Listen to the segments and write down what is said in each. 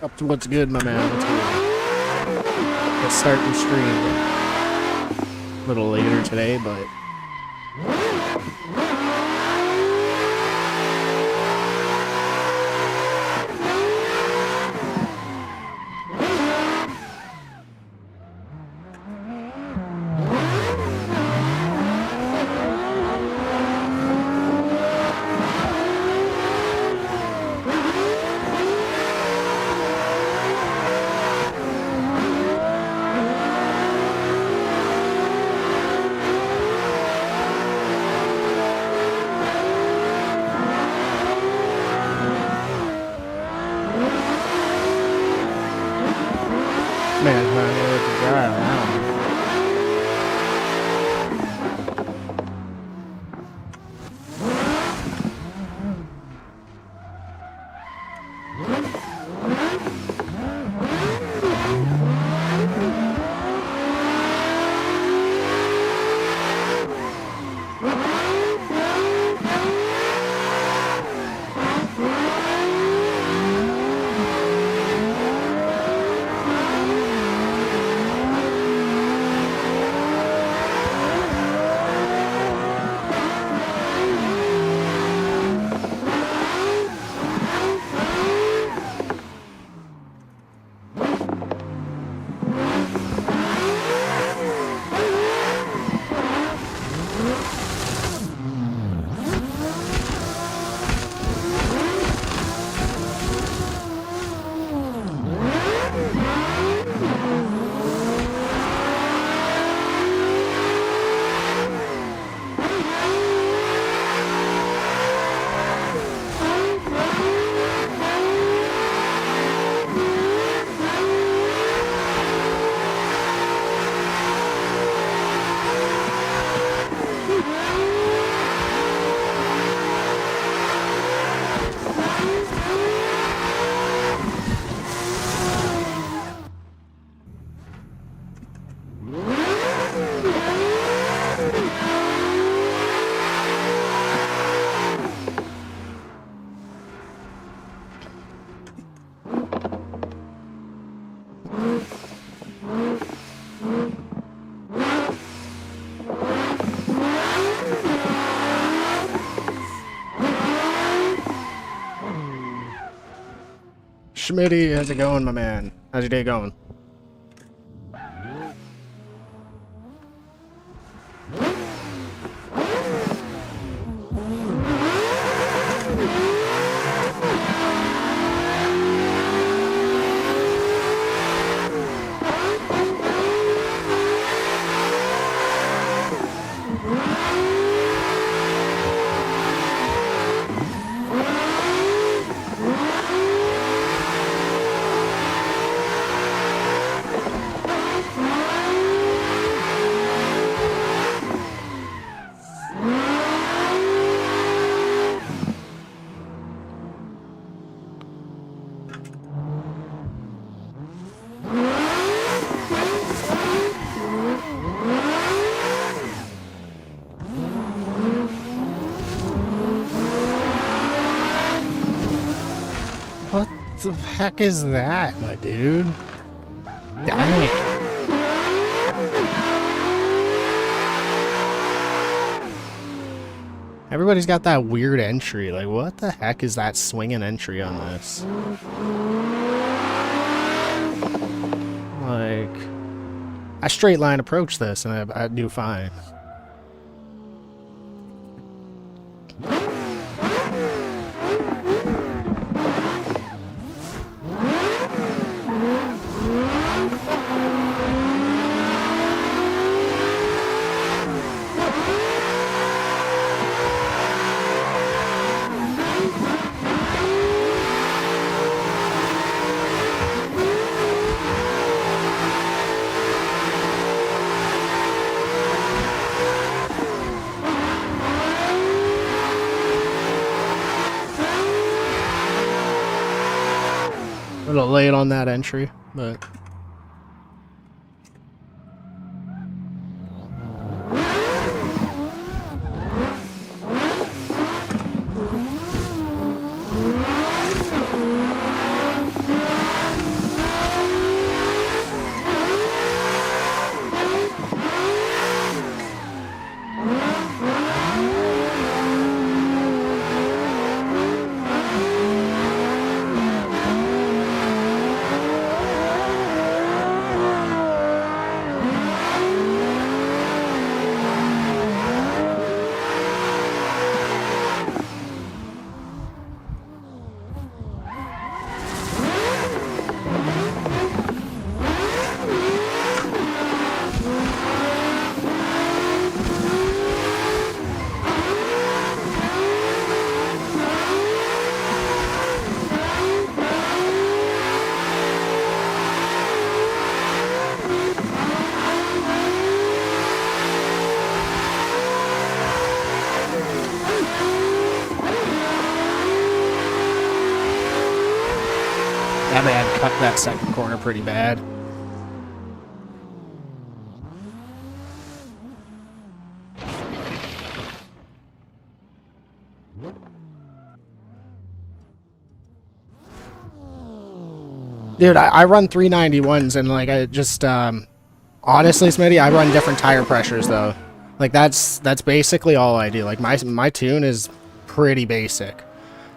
We're up to what's good, my man. What's good? Let's start the stream a little later today, but man, I know what to drive now. Schmitty, how's it going, my man? How's your day going? What the heck is that, my dude? Dang. Everybody's got that weird entry. Like, what the heck is that swinging entry on this? Like, I straight line approach this and I do fine. A little late on that entry, but cut that second corner pretty bad. Dude, I run 391s and like I just honestly, Smitty, I run different tire pressures though. Like that's basically all I do. Like my tune is pretty basic.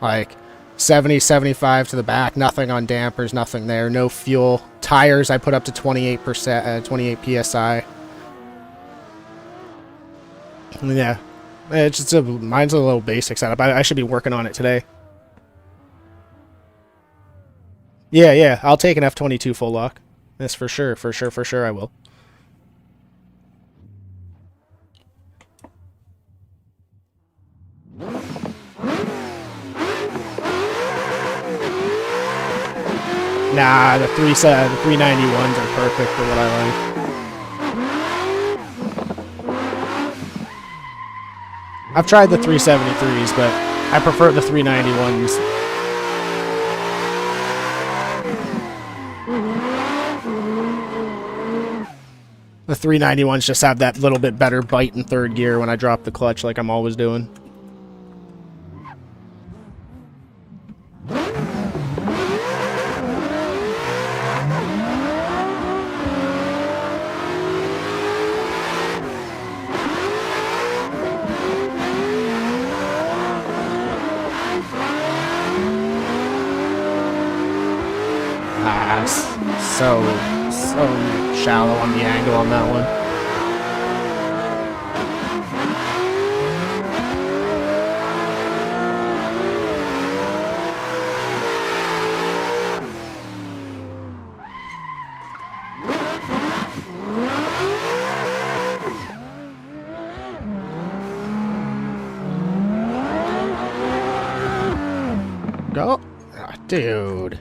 Like 70, 75 to the back, nothing on dampers, nothing there, no fuel. Tires I put up to 28%, 28 psi. Yeah, it's just mine's a little basic setup. I should be working on it today. Yeah, I'll take an F22 full lock. That's for sure I will. Nah, the 391s are perfect for what I like. I've tried the 373s, but I prefer the 391s. The 391s just have that little bit better bite in third gear when I drop the clutch like I'm always doing. So shallow on the angle on that one. Go. Oh, dude.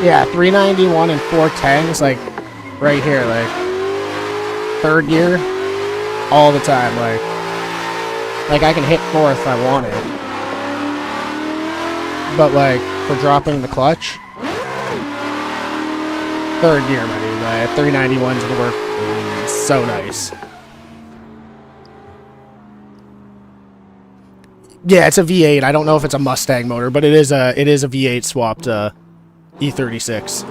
Yeah, 391 and 410s, like, right here, like, third gear, all the time, like I can hit fourth if I want it. But, like, for dropping the clutch, third gear, my dude, like, 391s would work so nice. Yeah, it's a V8. I don't know if it's a Mustang motor, but it is a V8 swapped, E36.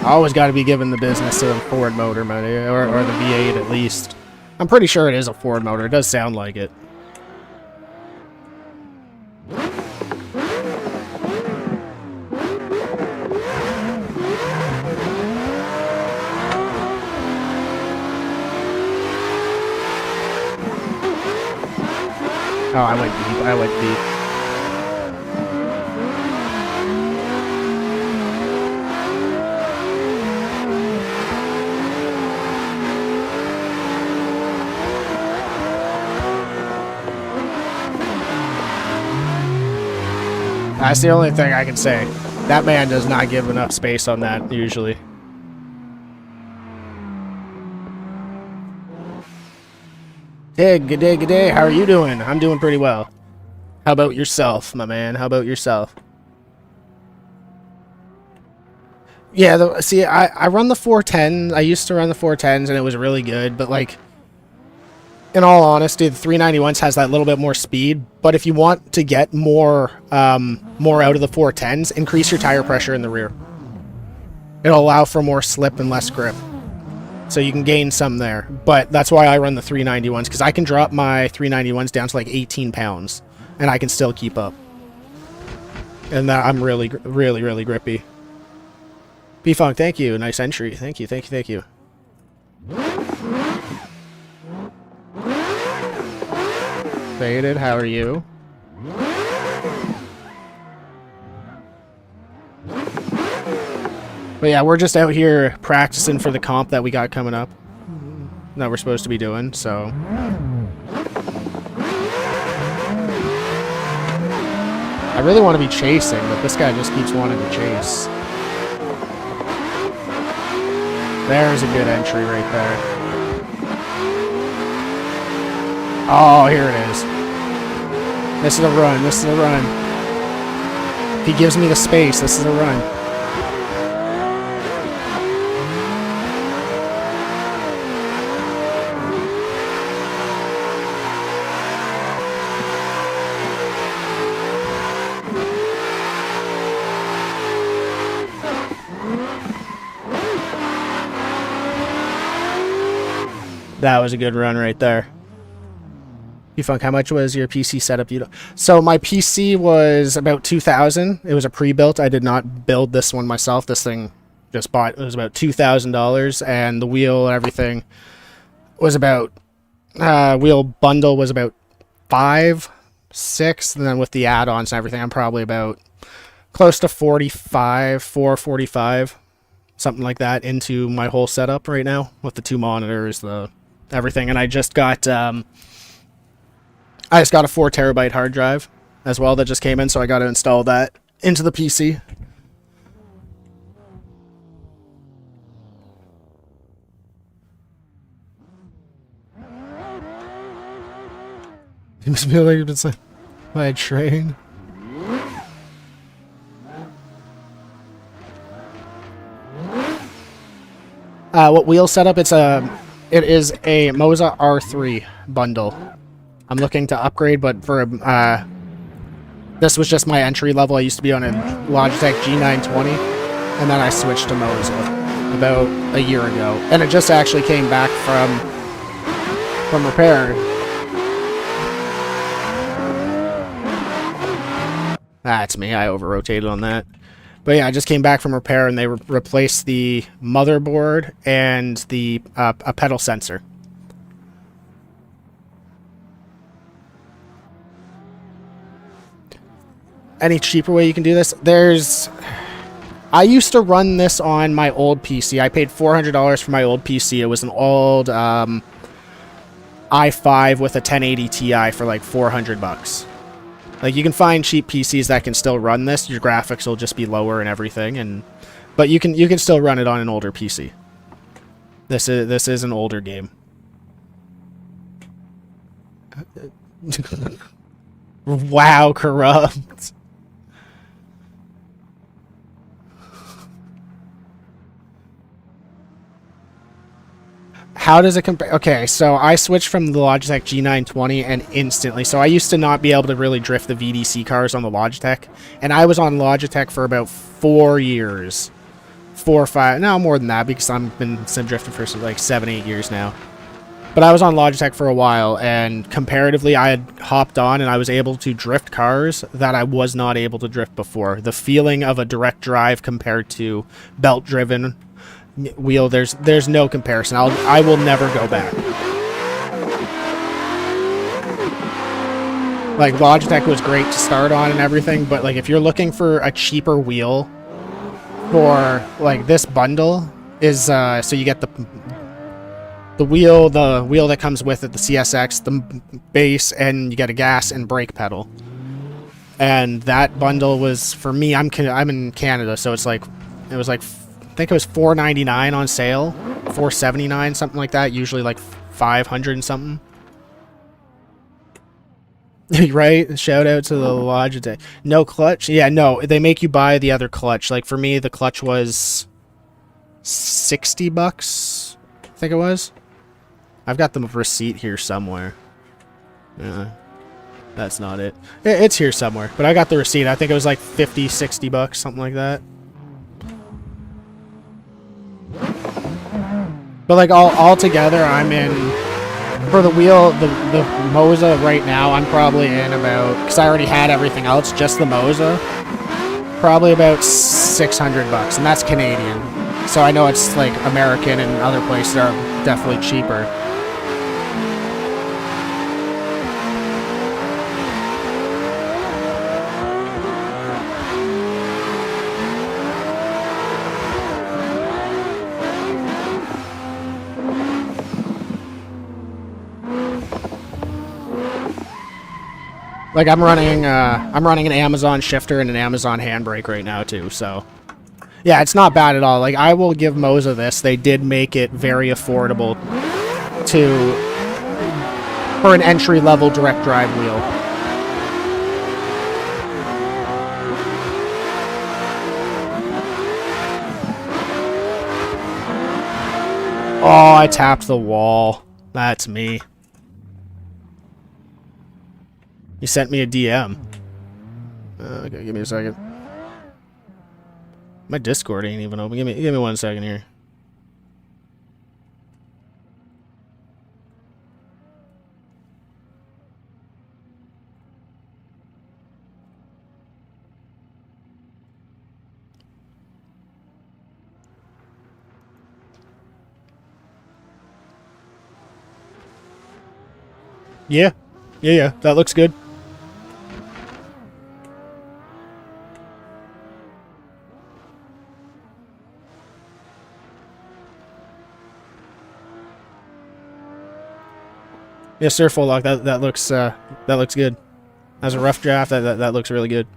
I always got to be giving the business to the Ford motor, man, or the V8 at least. I'm pretty sure it is a Ford motor. It does sound like it. Oh, I went deep. I went deep. That's the only thing I can say. That man does not give enough space on that, usually. Hey, good day, good day. How are you doing? I'm doing pretty well. How about yourself, my man? How about yourself? Yeah, see, I run the 410. I used to run the 410s, and it was really good. But, like, in all honesty, the 391s has that little bit more speed. But if you want to get more out of the 410s, increase your tire pressure in the rear. It'll allow for more slip and less grip. So you can gain some there. But that's why I run the 391s, because I can drop my 391s down to like 18 pounds, and I can still keep up. And I'm really grippy. B-Funk, thank you. Nice entry. Thank you. Faded, how are you? But yeah, we're just out here practicing for the comp that we got coming up. That we're supposed to be doing, so. I really want to be chasing, but this guy just keeps wanting to chase. There's a good entry right there. Oh, here it is. This is a run. This is a run. If he gives me the space, this is a run. That was a good run right there. Funk, how much was your PC setup? So my PC was about 2,000. It was a pre-built. I did not build this one myself. This thing just bought. It was about $2,000, and the wheel and everything was about wheel bundle was about 5, 6, and then with the add-ons and everything, I'm probably about close to 445, something like that, into my whole setup right now with the 2 monitors, the everything, and I just got a 4 terabyte hard drive as well that just came in, so I got to install that into the PC. You must feel like you've been sent by a train. What wheel setup? It is a Moza R3 bundle. I'm looking to upgrade, but for this was just my entry level. I used to be on a Logitech G920, and then I switched to Moza about a year ago, and it just actually came back from repair. That's me. I over-rotated on that. But yeah, I just came back from repair, and they replaced the motherboard and the a pedal sensor. Any cheaper way you can do this? I used to run this on my old PC. I paid $400 for my old PC. It was an old i5 with a 1080 Ti for like $400. Like, you can find cheap PCs that can still run this. Your graphics will just be lower and everything, but you can still run it on an older PC. This is an older game. Wow, corrupt. How does it compare? Okay, so I switched from the Logitech G920 and instantly. So I used to not be able to really drift the VDC cars on the Logitech. And I was on Logitech for about 4 years. 4 or 5. No, more than that, because I've been sim drifting for like 7, 8 years now. But I was on Logitech for a while, and comparatively, I had hopped on and I was able to drift cars that I was not able to drift before. The feeling of a direct drive compared to belt-driven wheel, there's no comparison. I will never go back. Like, Logitech was great to start on and everything, but like if you're looking for a cheaper wheel for like this bundle is so you get the wheel that comes with it, the CSX, the base, and you get a gas and brake pedal. And that bundle was, for me, I'm in Canada, so it was like I think it was $4.99 on sale, $4.79, something like that. Usually like $500 and something. Right? Shout out to the Logitech. No clutch? Yeah, no. They make you buy the other clutch. Like for me, the clutch was $60, I think it was. I've got the receipt here somewhere. That's not it. It's here somewhere, but I got the receipt. I think it was like $50, $60, something like that. But like all together, I'm in, for the wheel, the Moza right now, I'm probably in about, because I already had everything else, just the Moza, probably about $600, and that's Canadian. So I know it's like American and other places are definitely cheaper. Like I'm running an Amazon shifter and an Amazon handbrake right now too, so Yeah, it's not bad at all. Like, I will give Moza this. They did make it very affordable for an entry-level direct drive wheel. Oh, I tapped the wall. That's me. You sent me a DM. Okay, give me a second. My Discord ain't even open. Give me 1 second here. Yeah. Yeah, that looks good. Yes, sir, full lock. That looks good. As a rough draft, that looks really good.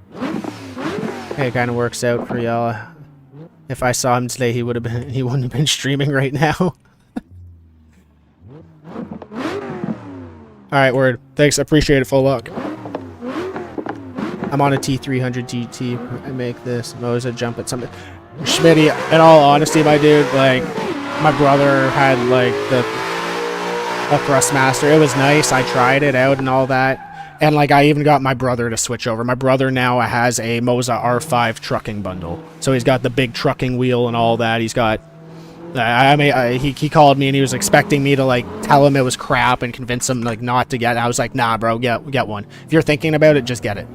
Hey, it kind of works out for y'all. If I saw him today, he wouldn't have been streaming right now. All right, word. Thanks, appreciate it. Full lock. I'm on a T300 GT. I make this Moza jump at something. Schmitty, in all honesty, my dude, like, my brother had like a Thrustmaster. It was nice. I tried it out and all that. And like, I even got my brother to switch over. My brother now has a Moza R5 trucking bundle. So he's got the big trucking wheel and all that. He's got... he called me and he was expecting me to like tell him it was crap and convince him like not to get it. I was like, nah, bro, get one. If you're thinking about it, just get it.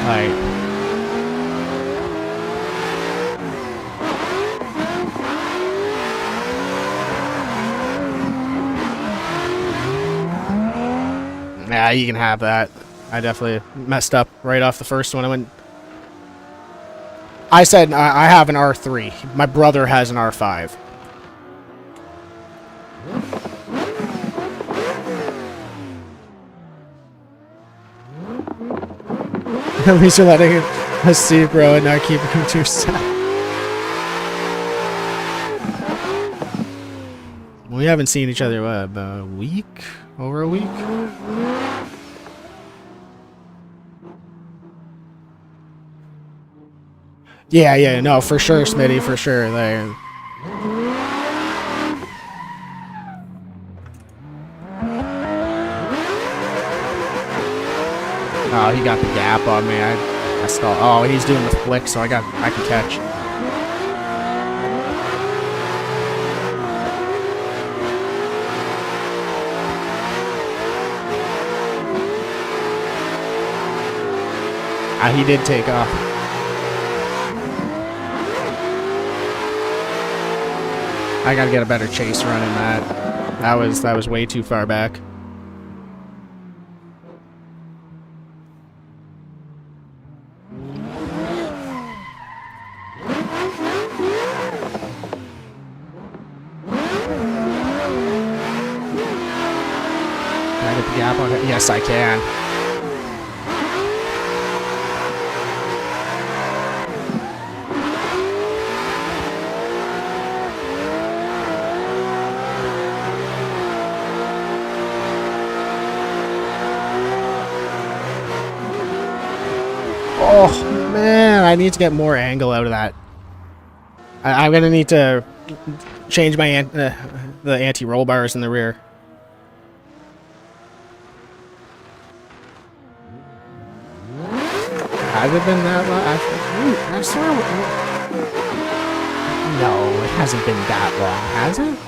Like... Yeah, you can have that. I definitely messed up right off the first one. I said I have an R3. My brother has an R5. At least you're letting us see, bro, and not keeping him to yourself. We haven't seen each other, what, about a week? Over a week? Yeah, no, for sure, Smitty, for sure. Like, oh, he got the gap on me. I stalled. Oh, he's doing the flick, so I can catch. He did take off. I gotta get a better chase run in that. That was way too far back. Can I get the gap on it? Yes, I can. Oh, man, I need to get more angle out of that. I'm going to need to change my the anti-roll bars in the rear. Has it been that long? I swear... No, it hasn't been that long, has it?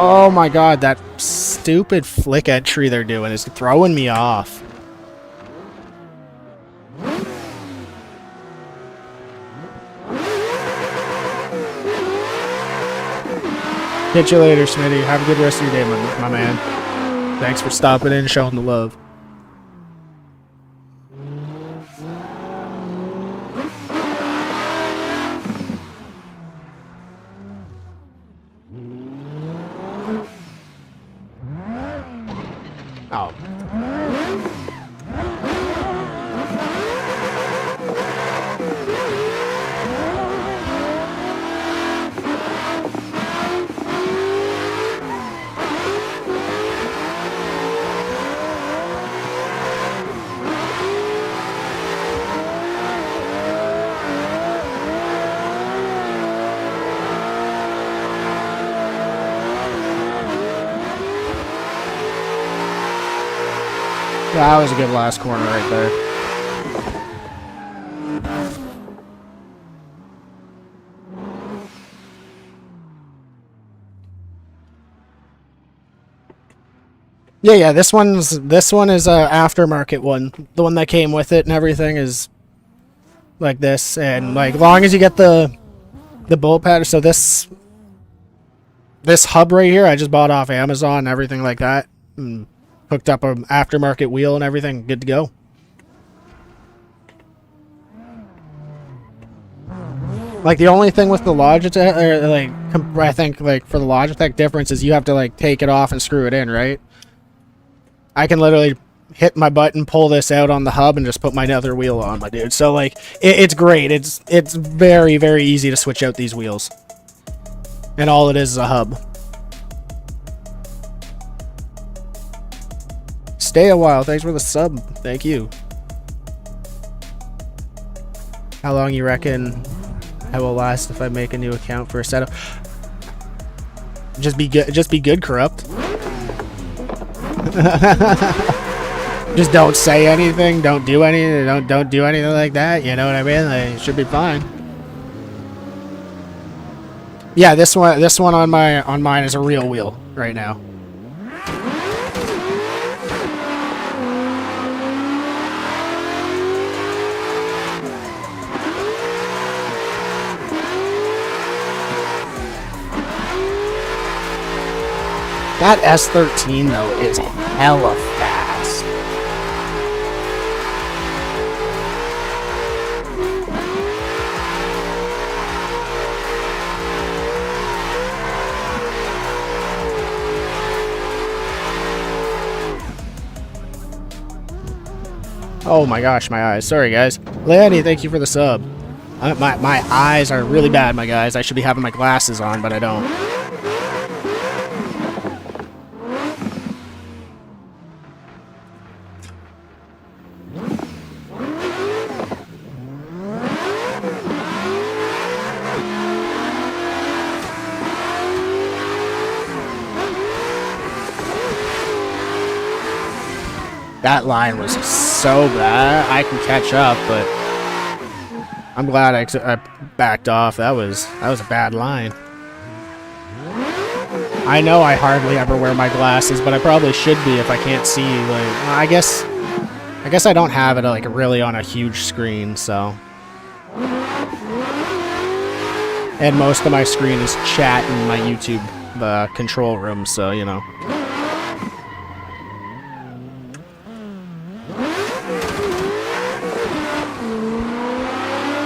Oh my god, that stupid flick entry they're doing is throwing me off. Catch you later, Smitty. Have a good rest of your day, my man. Thanks for stopping in and showing the love. Oh. That was a good last corner right there. Yeah, this one is a aftermarket one. The one that came with it and everything is like this, and like long as you get the bullet pad. So this hub right here, I just bought off Amazon and everything like that, and hooked up an aftermarket wheel and everything, good to go. Like the only thing with the Logitech, or like I think like for the Logitech difference is you have to like take it off and screw it in, right? I can literally hit my button, pull this out on the hub, and just put my other wheel on, my dude. So like it's great. It's very, very easy to switch out these wheels, and all it is a hub. Stay a while. Thanks for the sub. Thank you. How long you reckon I will last if I make a new account for Assetto? Just be good. Just be good, corrupt. Just don't say anything. Don't do anything. Don't do anything like that. You know what I mean? Like, it should be fine. Yeah, this one on mine is a real wheel right now. That S13 though is hella fast. Oh my gosh, my eyes. Sorry guys. Lanny, thank you for the sub. My eyes are really bad, my guys. I should be having my glasses on, but I don't. That line was so bad. I can catch up, but I'm glad I backed off. That was a bad line. I know I hardly ever wear my glasses, but I probably should be if I can't see. Like, I guess I don't have it like really on a huge screen, so. And most of my screen is chat in my YouTube control room, so you know.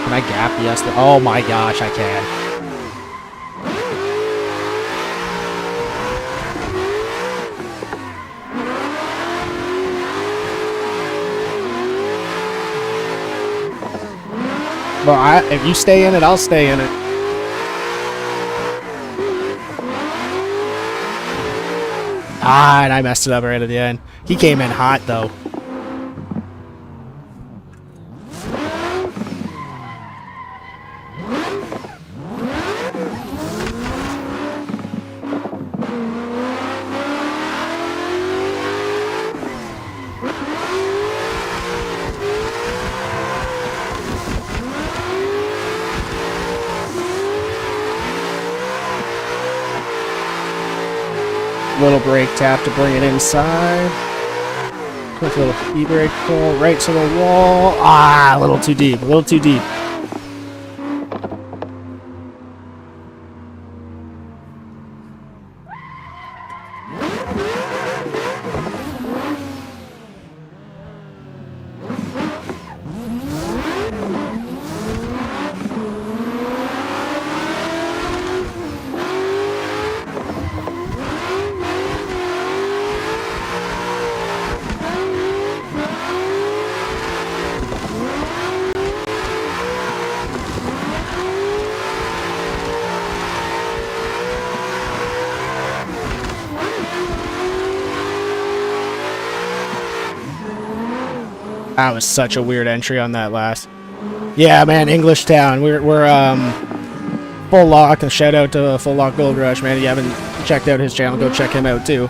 Can I gap? Yes. Oh my gosh, I can. Well, if you stay in it, I'll stay in it. Ah, and I messed it up right at the end. He came in hot though. Little brake tap to bring it inside. Quick little e-brake pull right to the wall. Ah, a little too deep. A little too deep. That was such a weird entry on that last. Yeah, man, English Town. We're Full Lock, and shout out to Full Lock Gold Rush, man. If you haven't checked out his channel, go check him out too.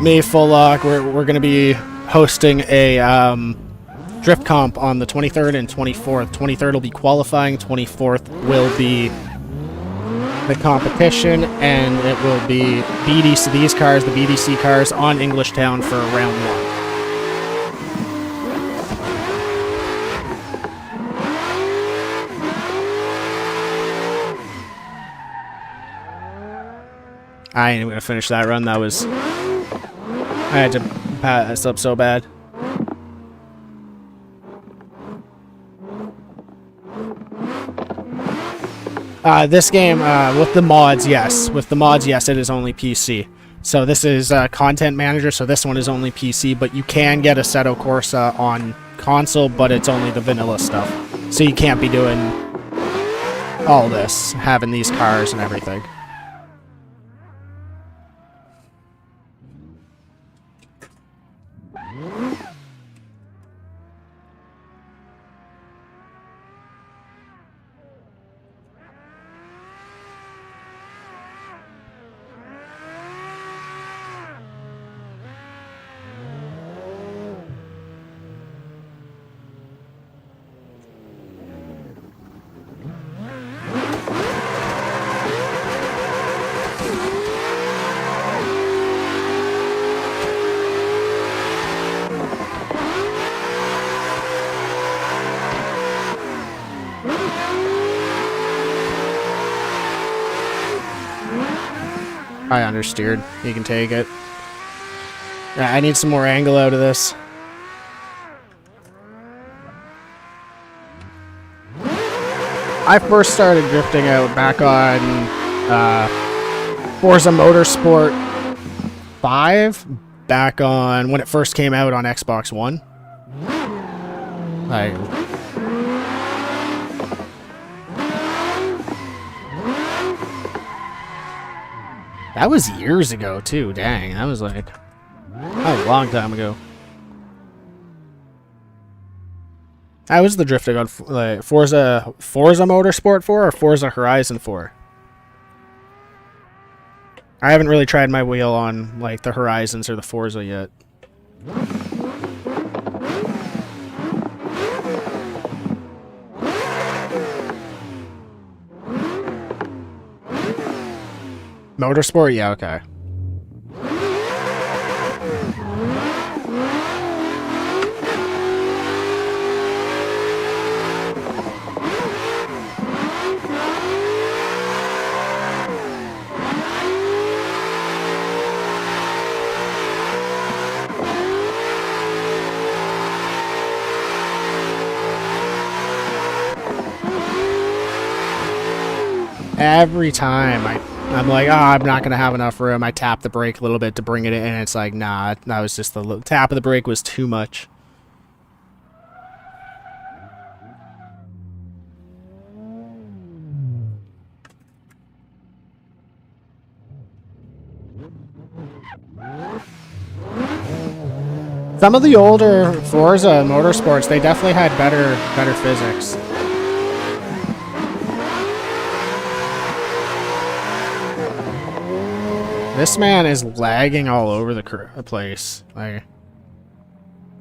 Me, Full Lock, we're gonna be hosting a drift comp on the 23rd and 24th. 23rd will be qualifying, 24th will be the competition, and it will be BDC, these cars, the BDC cars, on English Town for round 1. I ain't even gonna finish that run. That was... I had to pass up so bad. This game, with the mods, yes. With the mods, yes, it is only PC. So this is Content Manager, so this one is only PC, but you can get Assetto Corsa on console, but it's only the vanilla stuff. So you can't be doing all this, having these cars and everything. I understeered. You can take it. Yeah, I need some more angle out of this. I first started drifting out back on Forza Motorsport 5, back on when it first came out on Xbox One. That was years ago, too. Dang, that was like... That was a long time ago. How was the drifting on like, Forza Motorsport 4 or Forza Horizon 4? I haven't really tried my wheel on like the Horizons or the Forza yet. Motorsport? Yeah, okay. Every time I'm like, oh, I'm not going to have enough room. I tap the brake a little bit to bring it in, and it's like, nah, that was just the tap of the brake was too much. Some of the older Forza Motorsports, they definitely had better physics. This man is lagging all over the place. Like,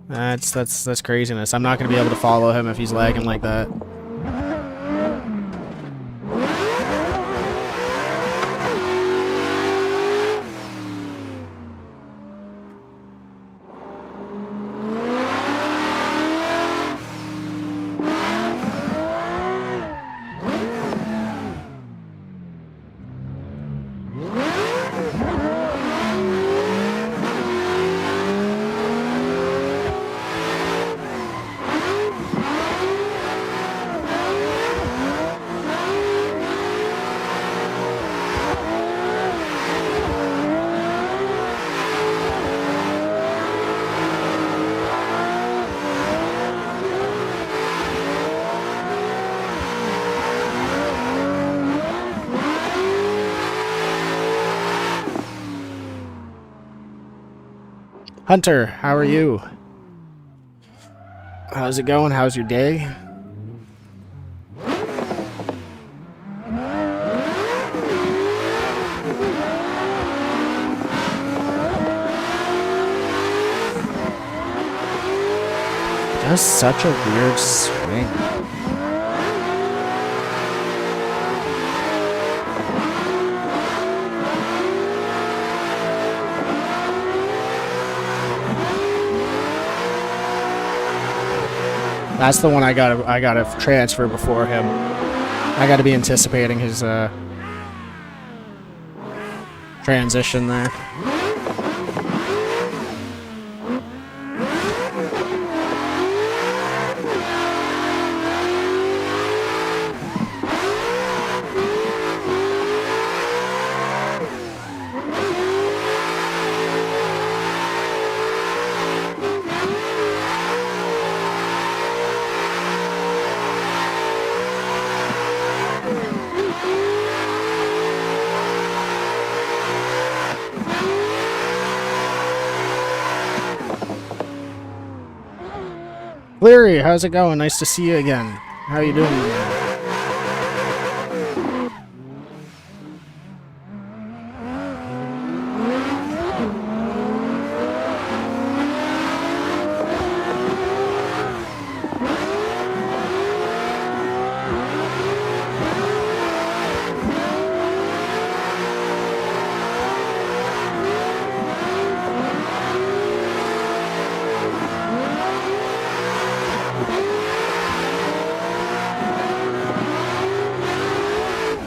that's craziness. I'm not gonna be able to follow him if he's lagging like that. Hunter, how are you? How's it going? How's your day? That's such a weird swing. That's the one I gotta transfer before him. I gotta be anticipating his transition there. Leary, how's it going? Nice to see you again. How you doing?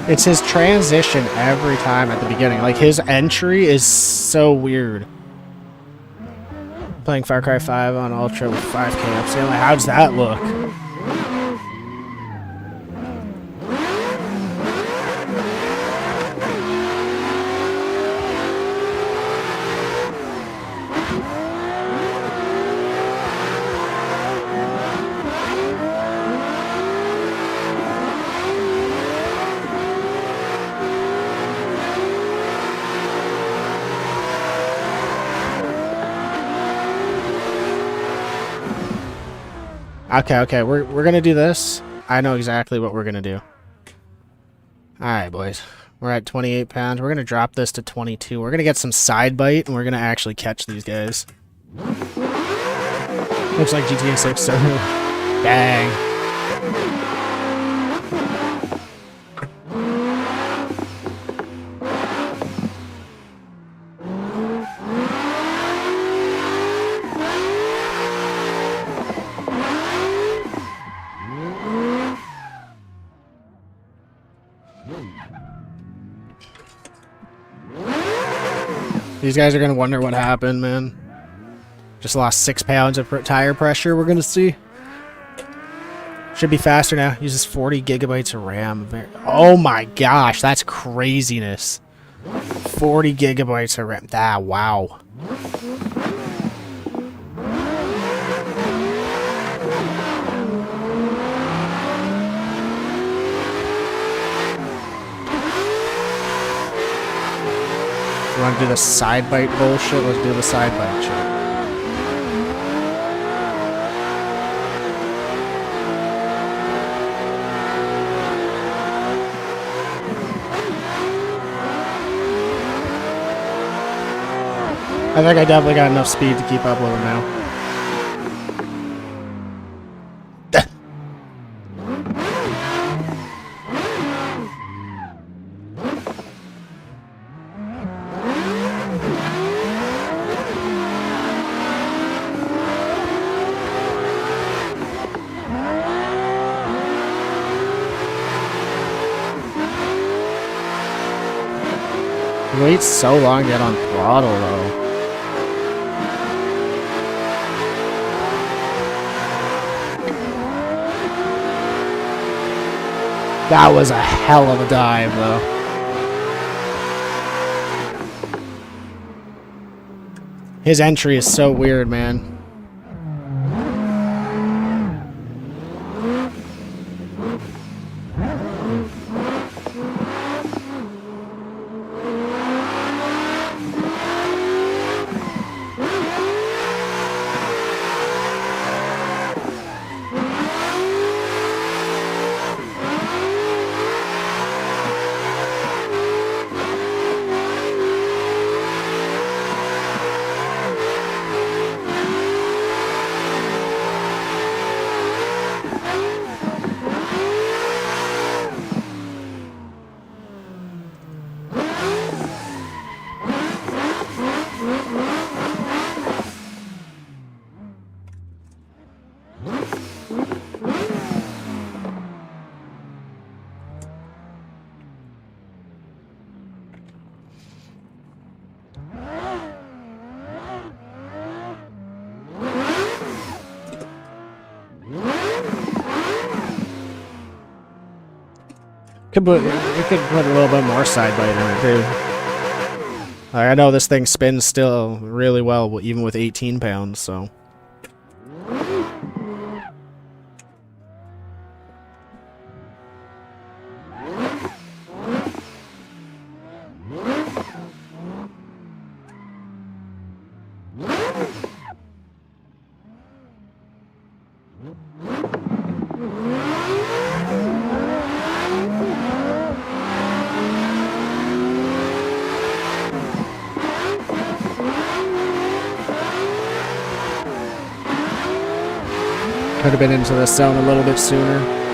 It's his transition every time at the beginning. Like, his entry is so weird. Playing Far Cry 5 on Ultra with 5K upscaling. Like, how does that look? Okay, we're gonna do this. I know exactly what we're gonna do. Alright, boys. We're at 28 pounds. We're gonna drop this to 22. We're gonna get some side bite, and we're gonna actually catch these guys. Looks like GTA 6 server. Dang. These guys are going to wonder what happened, man. Just lost 6 pounds of tire pressure, we're going to see. Should be faster now. Uses 40 gigabytes of RAM. Oh my gosh, that's craziness. 40 gigabytes of RAM. Ah, wow. You want to do the side bite bullshit? Let's do the side bite shit. I think I definitely got enough speed to keep up with him now. He waits so long to get on throttle, though. That was a hell of a dive, though. His entry is so weird, man. You could put a little bit more side bite in it too. I know this thing spins still really well, even with 18 pounds. So. Could have been into the zone a little bit sooner.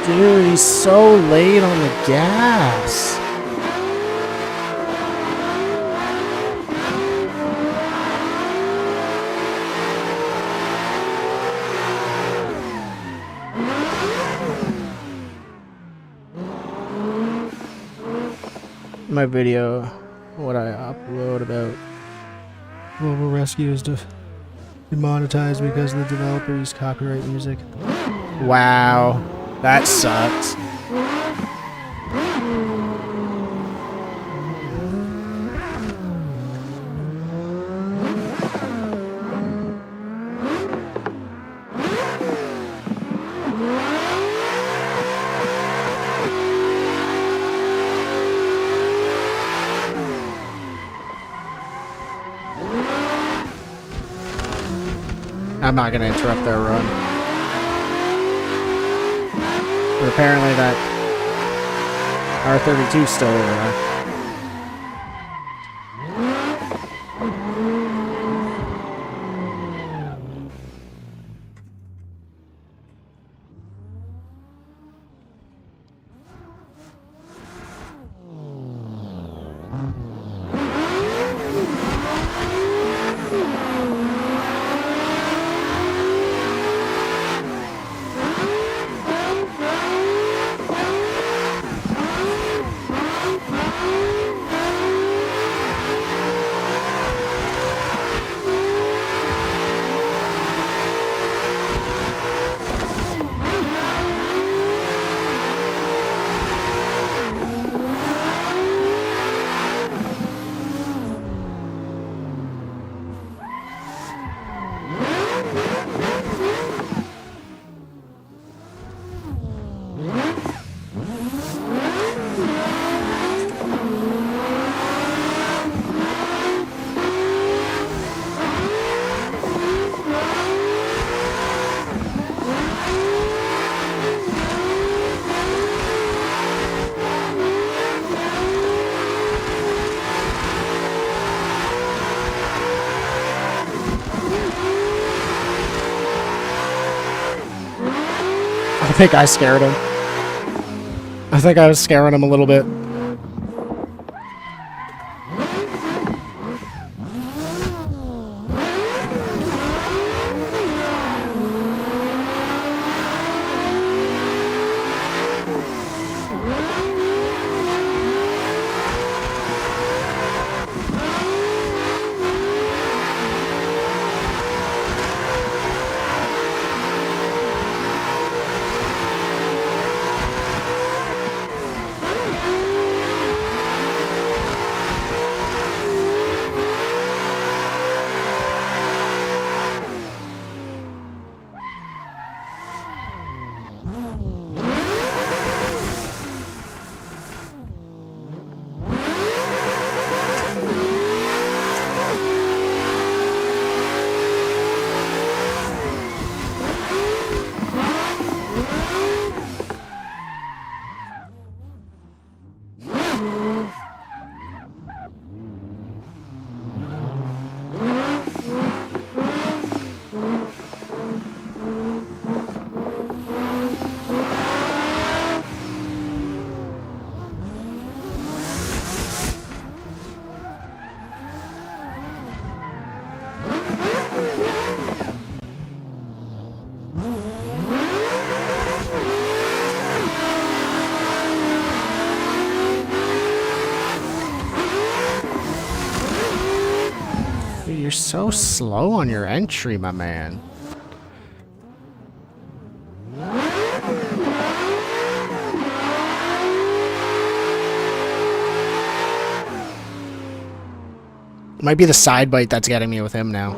Dude, he's so late on the gas. My video, what I upload about mobile rescue is demonetized because the developer used copyright music. Wow. That sucks. I'm not going to interrupt their run. But apparently that R32 is still over there. I think I scared him. I think I was scaring him a little bit. so slow on your entry, my man. Might be the side bite that's getting me with him now.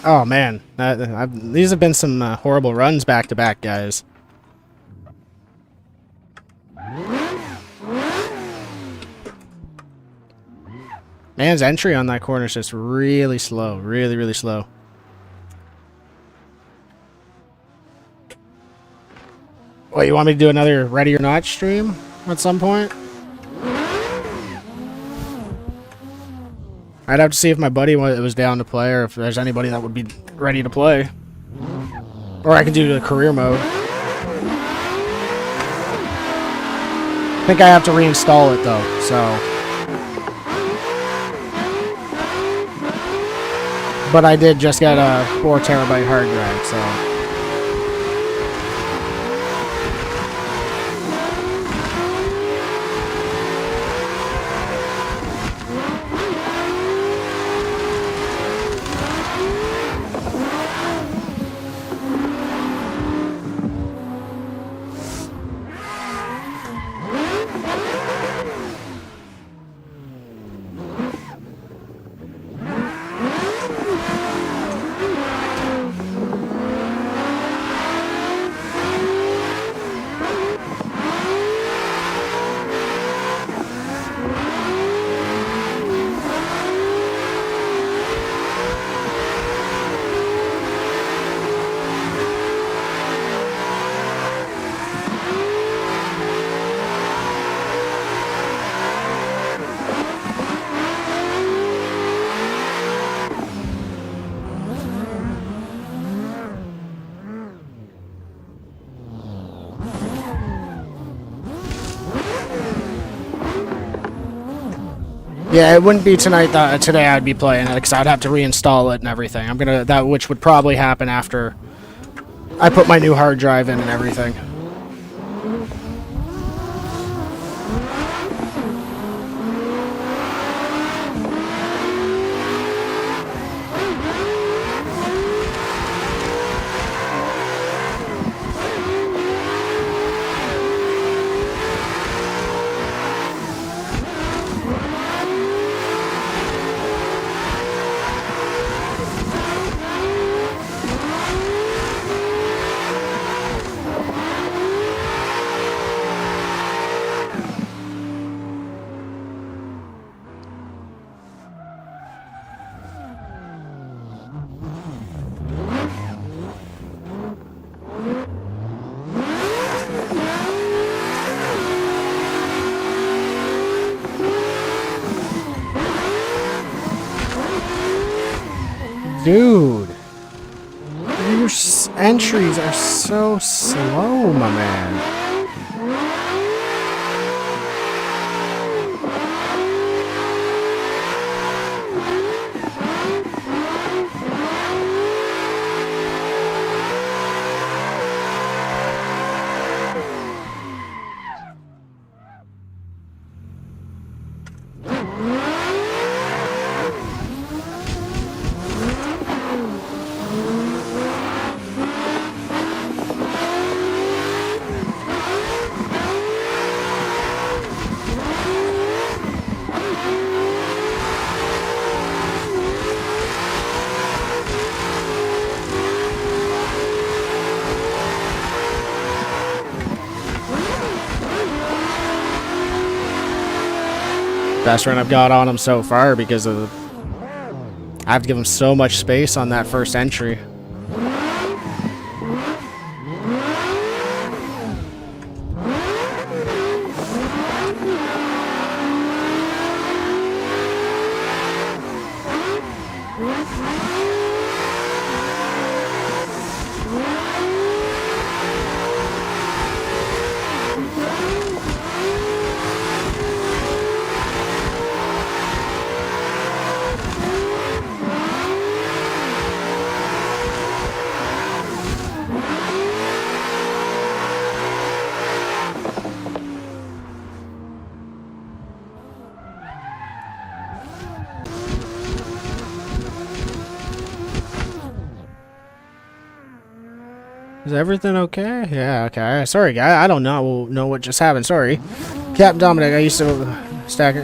Oh man, these have been some horrible runs back to back, guys. Man's entry on that corner is just really slow, really slow. What, you want me to do another Ready or Not stream at some point? I'd have to see if my buddy was down to play, or if there's anybody that would be ready to play. Or I can do the career mode. I think I have to reinstall it though, so. But I did just get a 4 terabyte hard drive, so. Yeah, it wouldn't be tonight. Today I'd be playing it because I'd have to reinstall it and everything. Which would probably happen after I put my new hard drive in and everything. Dude, your entries are so slow, my man. best run I've got on him so far because of I have to give him so much space on that first entry. Is everything okay? Yeah, okay. Sorry, guy. I don't know what just happened. Sorry. Captain Dominic, I used to stack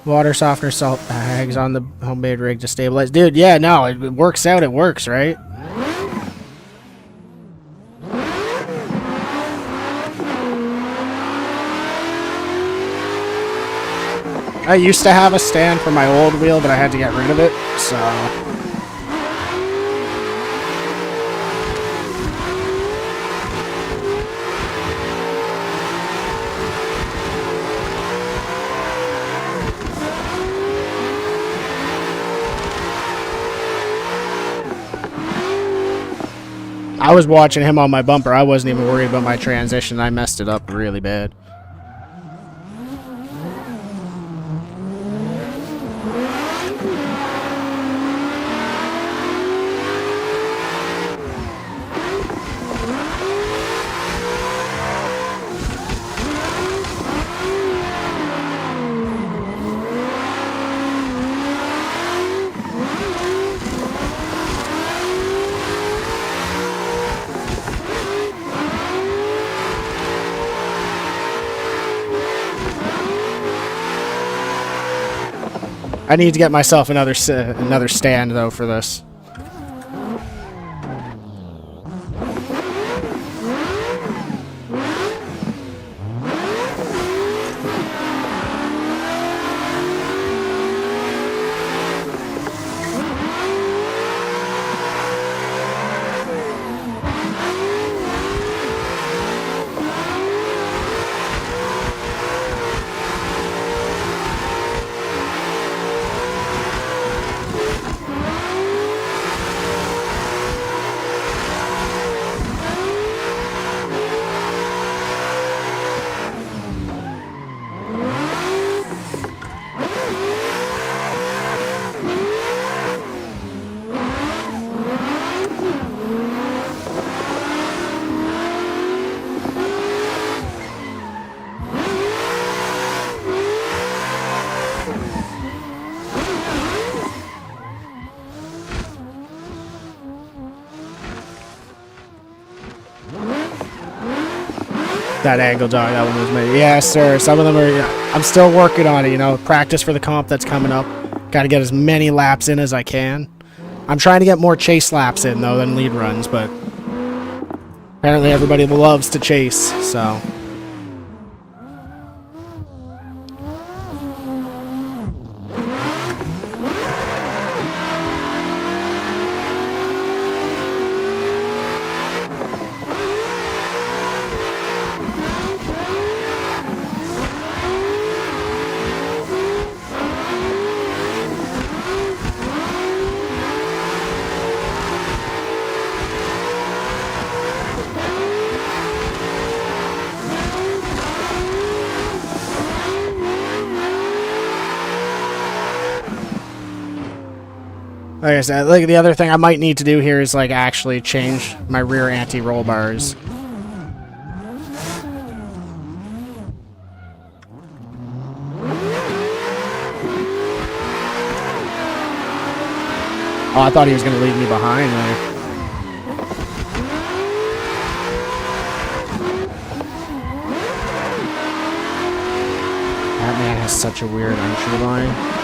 water softener salt bags on the homemade rig to stabilize. Dude, yeah, no, it works out. It works, right? I used to have a stand for my old wheel, but I had to get rid of it, so... I was watching him on my bumper. I wasn't even worried about my transition. I messed it up really bad. I need to get myself another stand though for this. That angle dog, that one was made. Yeah, sir. Some of them are. I'm still working on it. You know, practice for the comp that's coming up. Got to get as many laps in as I can. I'm trying to get more chase laps in though than lead runs, but apparently everybody loves to chase. So. Like I said, like the other thing I might need to do here is like actually change my rear anti-roll bars. Oh, I thought he was going to leave me behind there. That man has such a weird entry line.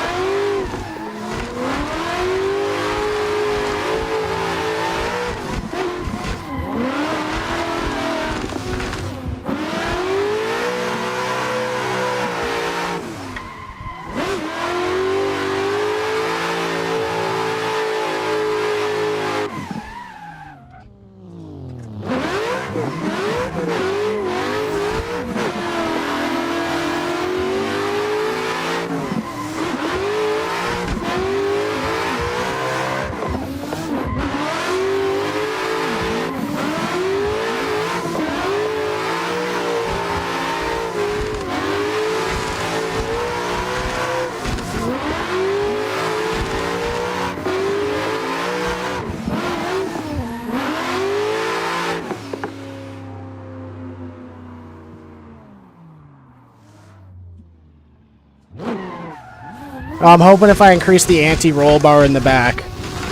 I'm hoping if I increase the anti-roll bar in the back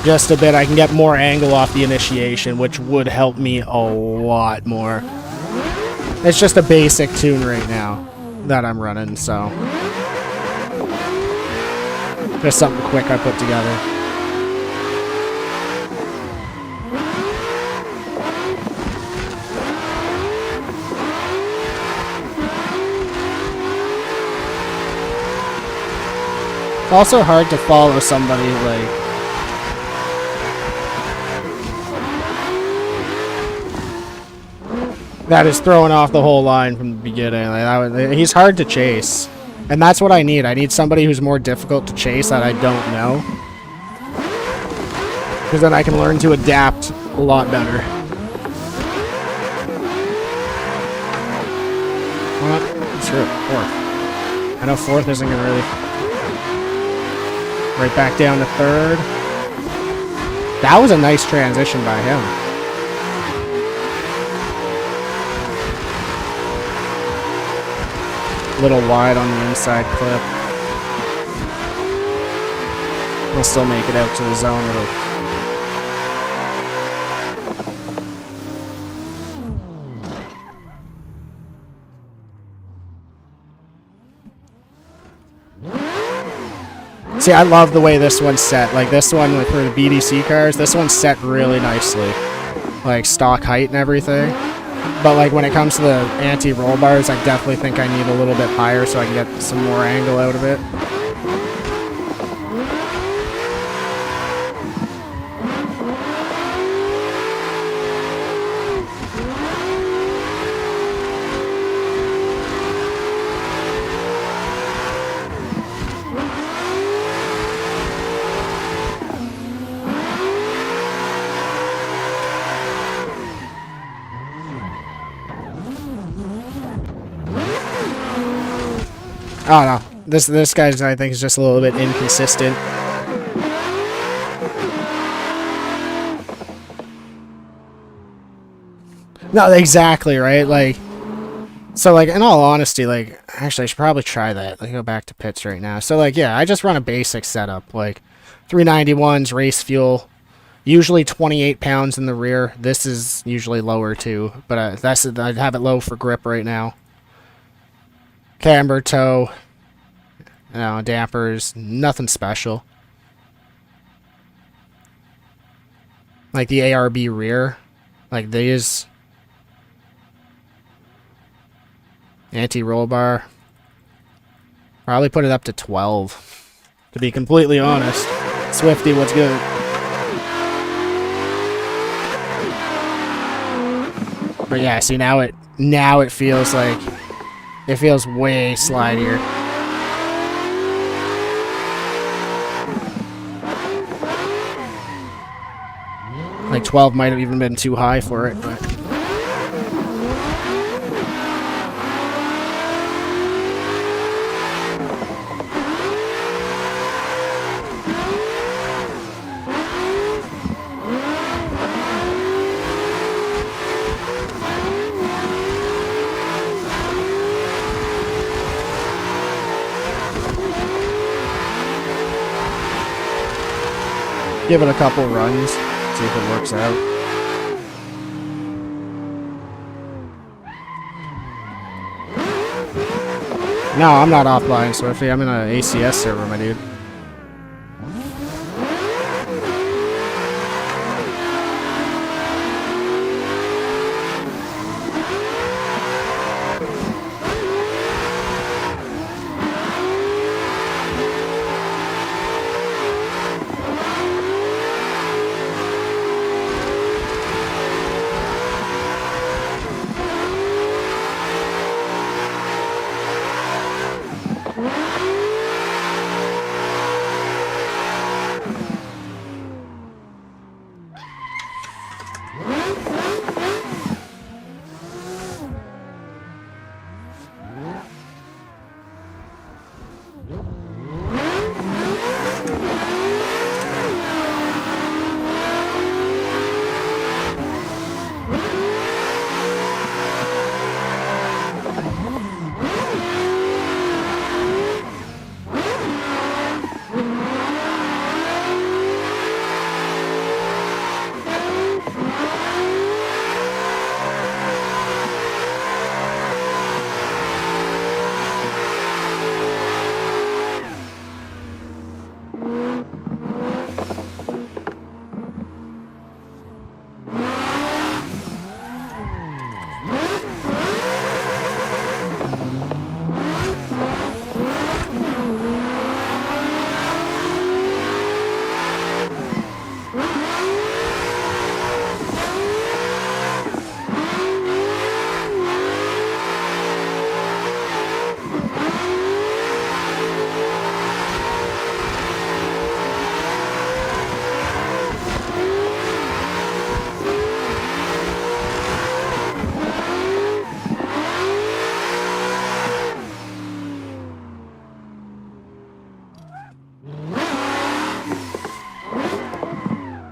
just a bit, I can get more angle off the initiation, which would help me a lot more. It's just a basic tune right now that I'm running, so just something quick I put together. It's also hard to follow somebody like that is throwing off the whole line from the beginning. Like, he's hard to chase. And that's what I need. I need somebody who's more difficult to chase that I don't know. Because then I can learn to adapt a lot better. Well, sure, fourth. I know fourth isn't going to really... Right back down to third. That was a nice transition by him. Little wide on the inside clip. We'll still make it out to the zone. See, I love the way this one's set. Like this one for the BDC cars, this one's set really nicely. Like stock height and everything. But like when it comes to the anti-roll bars, I definitely think I need a little bit higher so I can get some more angle out of it. Oh no, this guy's I think is just a little bit inconsistent. No, exactly right. Like, so like in all honesty, like actually I should probably try that. Let me go back to pits right now. So like yeah, I just run a basic setup like 391s race fuel, usually 28 pounds in the rear. This is usually lower too, but I'd have it low for grip right now. Camber toe, you know, dampers, nothing special. Like the ARB rear, like these anti-roll bar, probably put it up to 12. To be completely honest, Swifty, what's good? But yeah, see now it feels like. It feels way slidier. Like 12 might have even been too high for it, but... Give it a couple runs, see if it works out. No, I'm not offline, Swifty. I'm in an ACS server, my dude.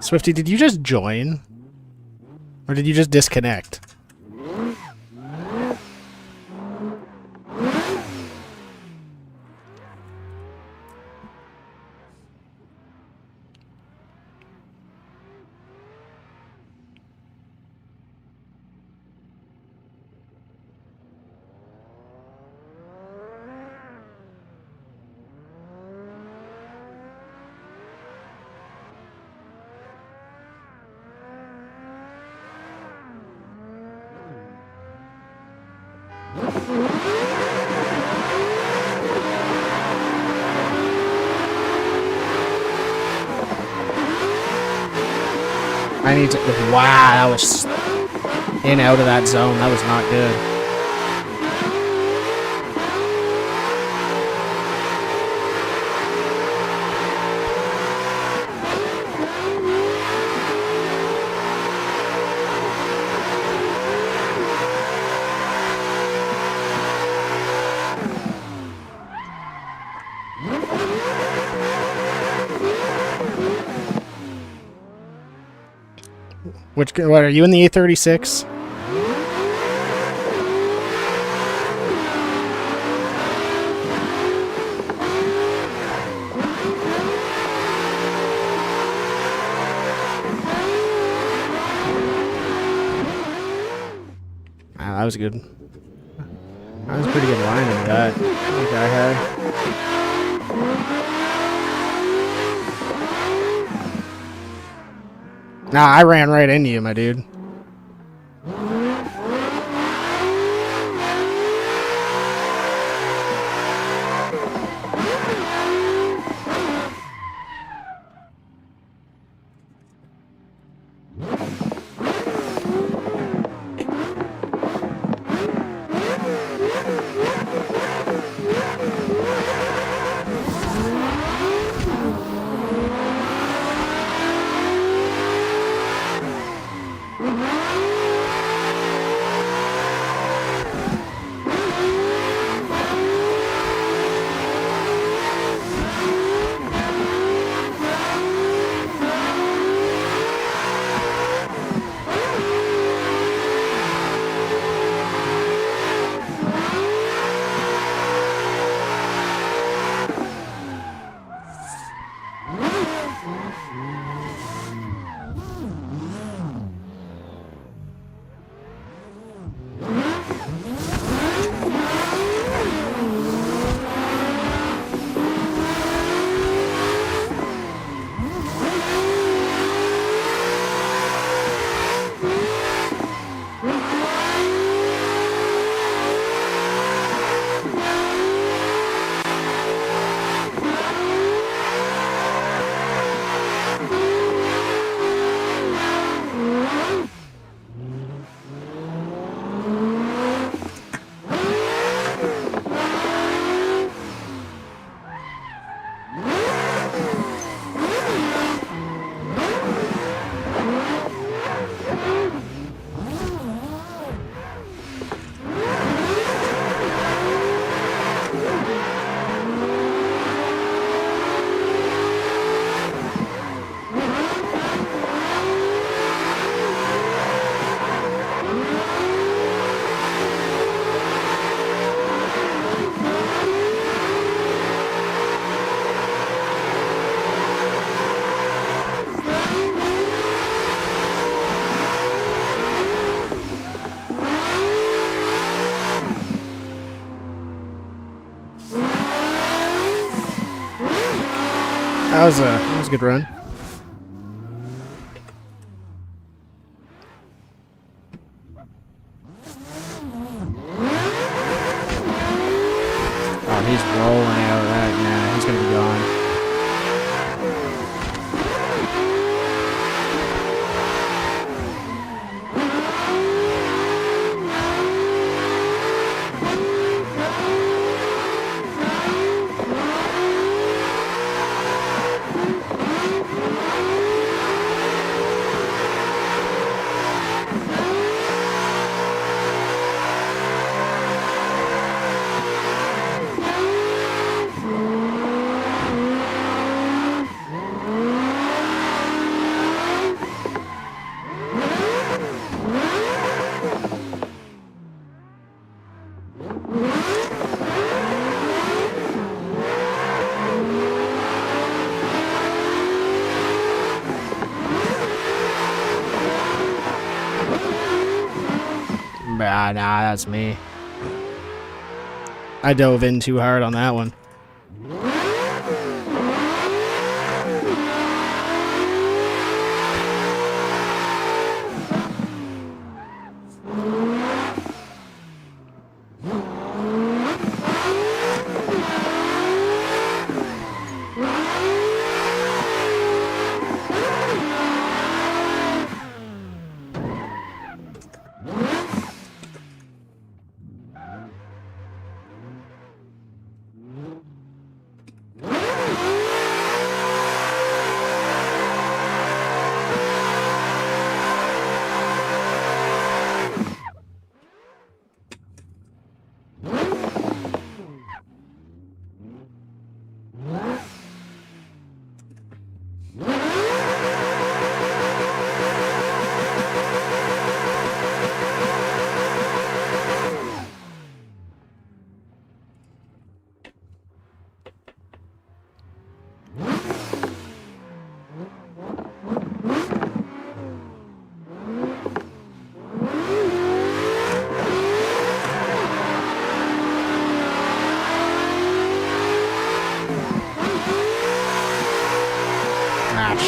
Swifty, did you just join? Or did you just disconnect? I need to... Wow, that was... In out of that zone. That was not good. What are you in the A36? Wow, that was good. That was a pretty good line in that guy had. Nah, I ran right into you, my dude. that was a good run. Oh, he's rolling out right now. He's gonna be gone. Nah, that's me. I dove in too hard on that one.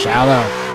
Shallow.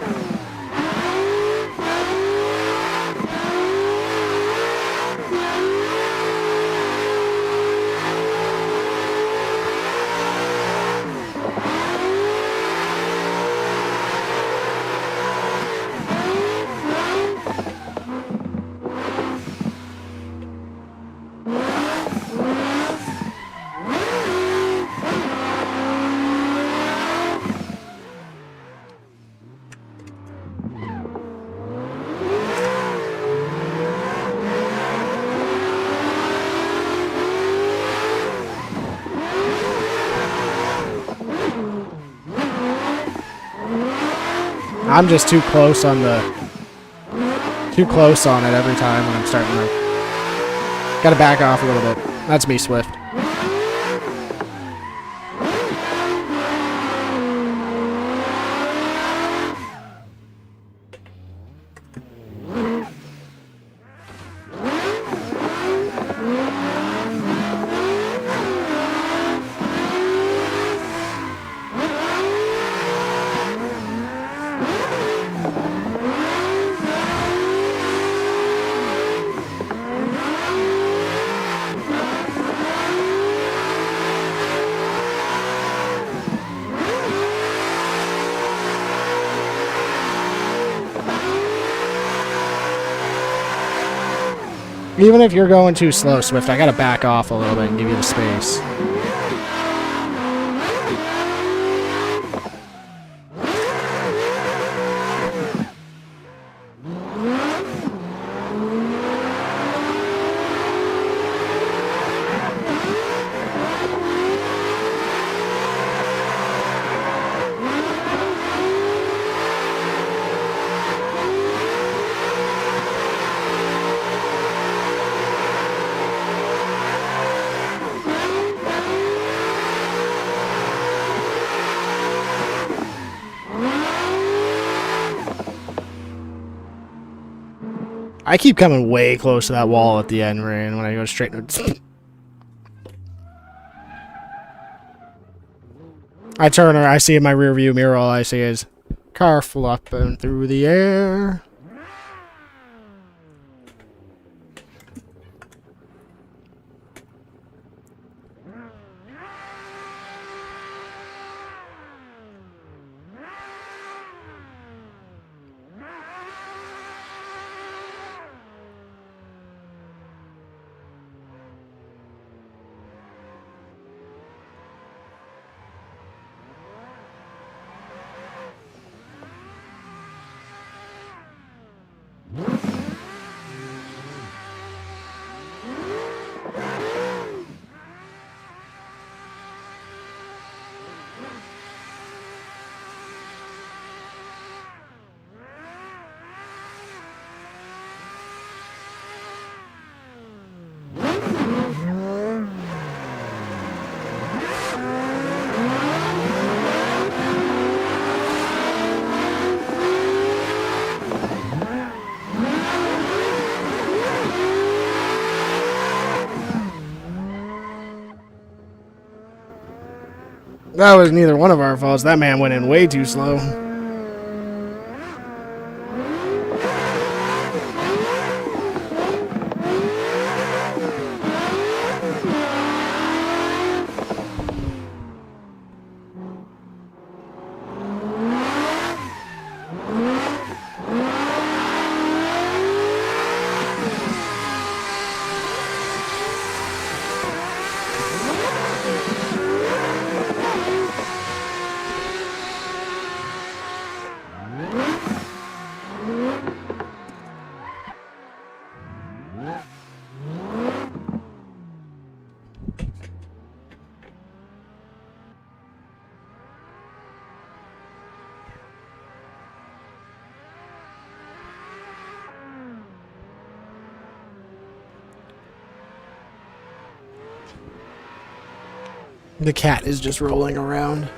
I'm just too close on it every time when I'm starting to... Gotta back off a little bit. That's me, Swift. Even if you're going too slow, Swift, I gotta back off a little bit and give you the space. I keep coming way close to that wall at the end, Ryan, when I go straight. I turn her, I see in my rear view mirror, all I see is car flopping through the air. That was neither one of our faults. That man went in way too slow. The cat is just rolling around.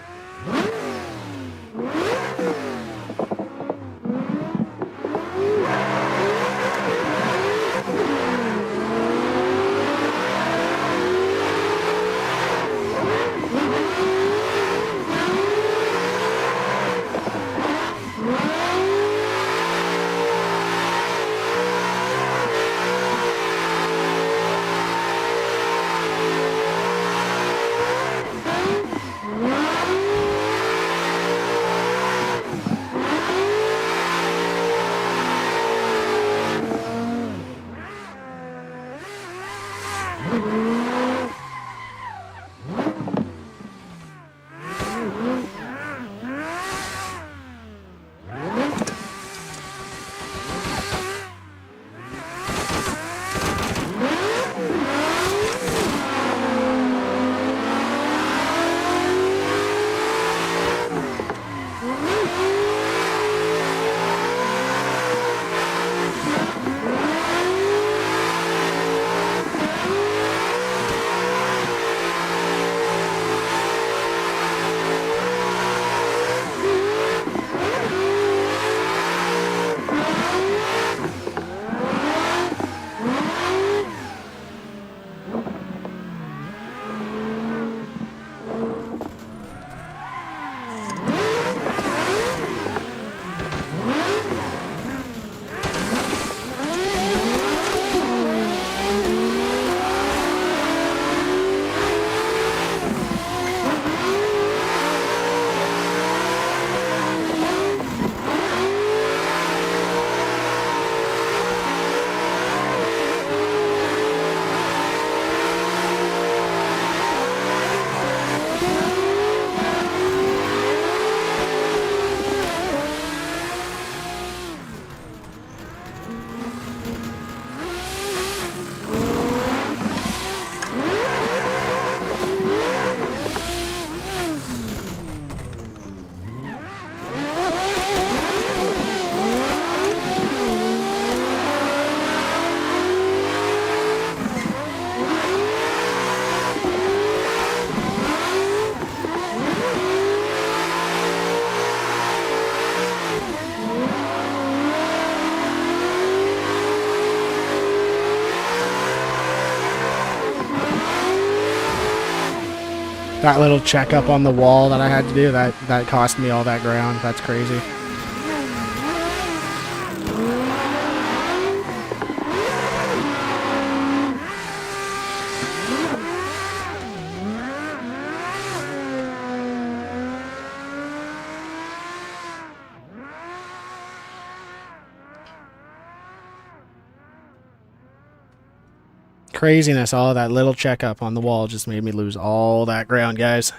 That little checkup on the wall that I had to do, that cost me all that ground. That's crazy. Craziness, all of that little checkup on the wall just made me lose all that ground, guys.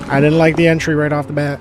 I didn't like the entry right off the bat.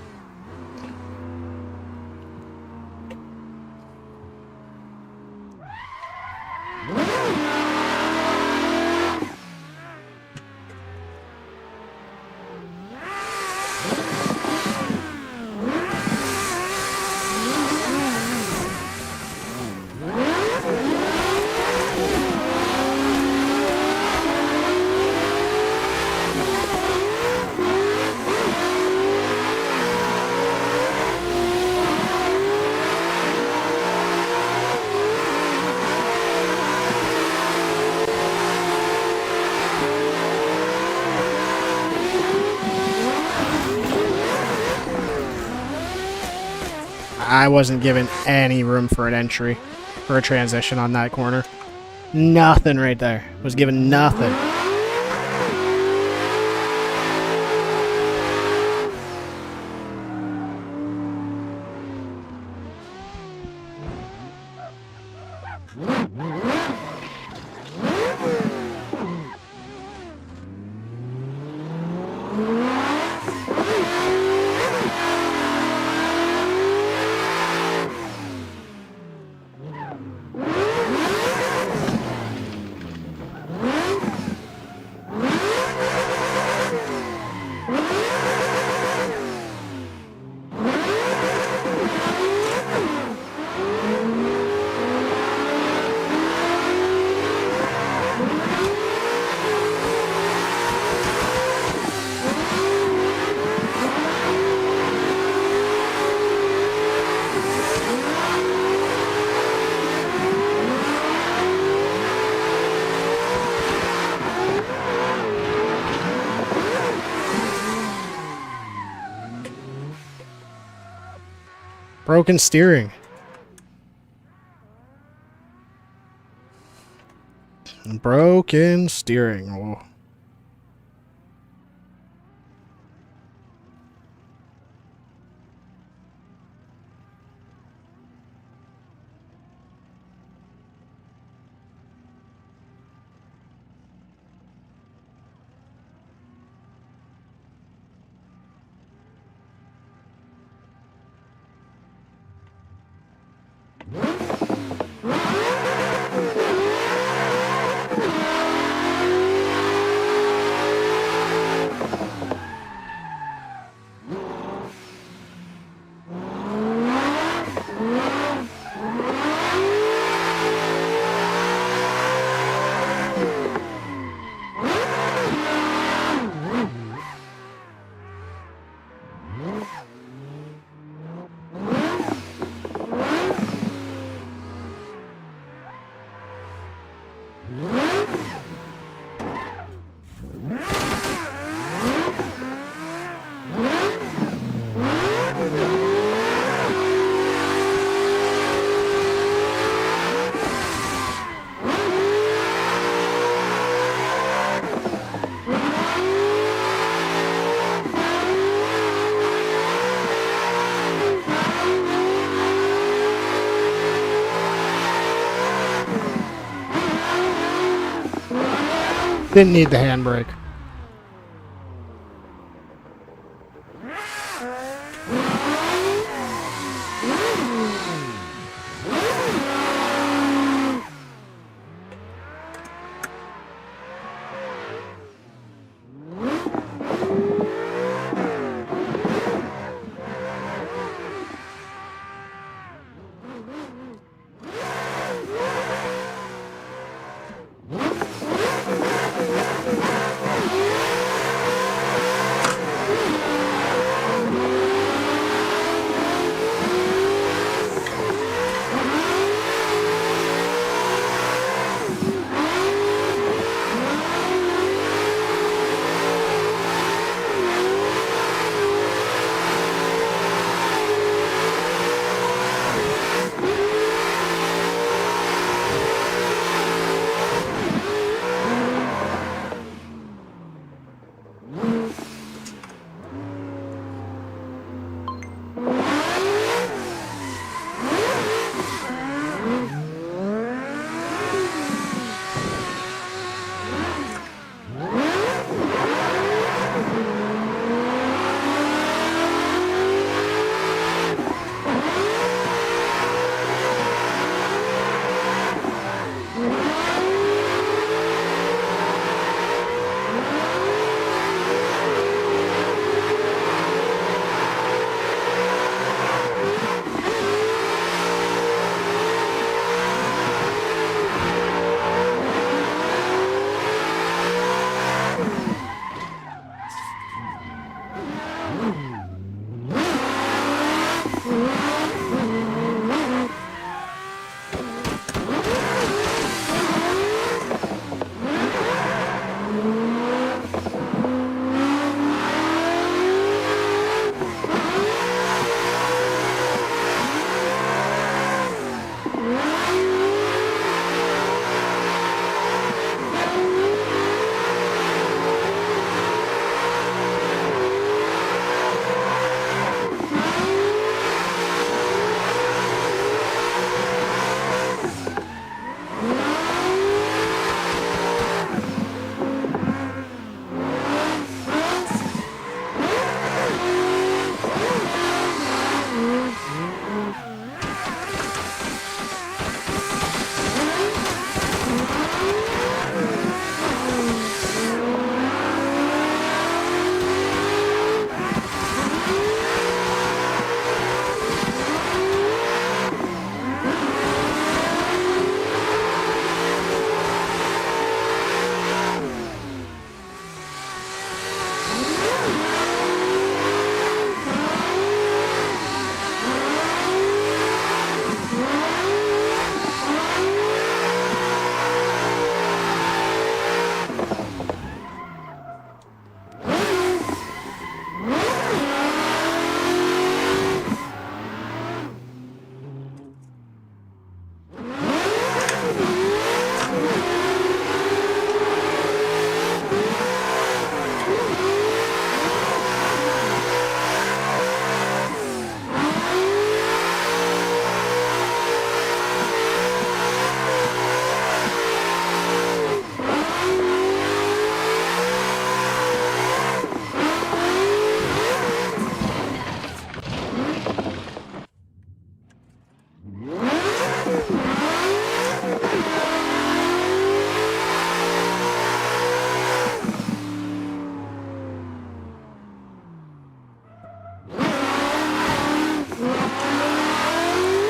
I wasn't given any room for an entry, for a transition on that corner. Nothing right there. Was given nothing. Broken steering. Broken steering. Oh. Didn't need the handbrake.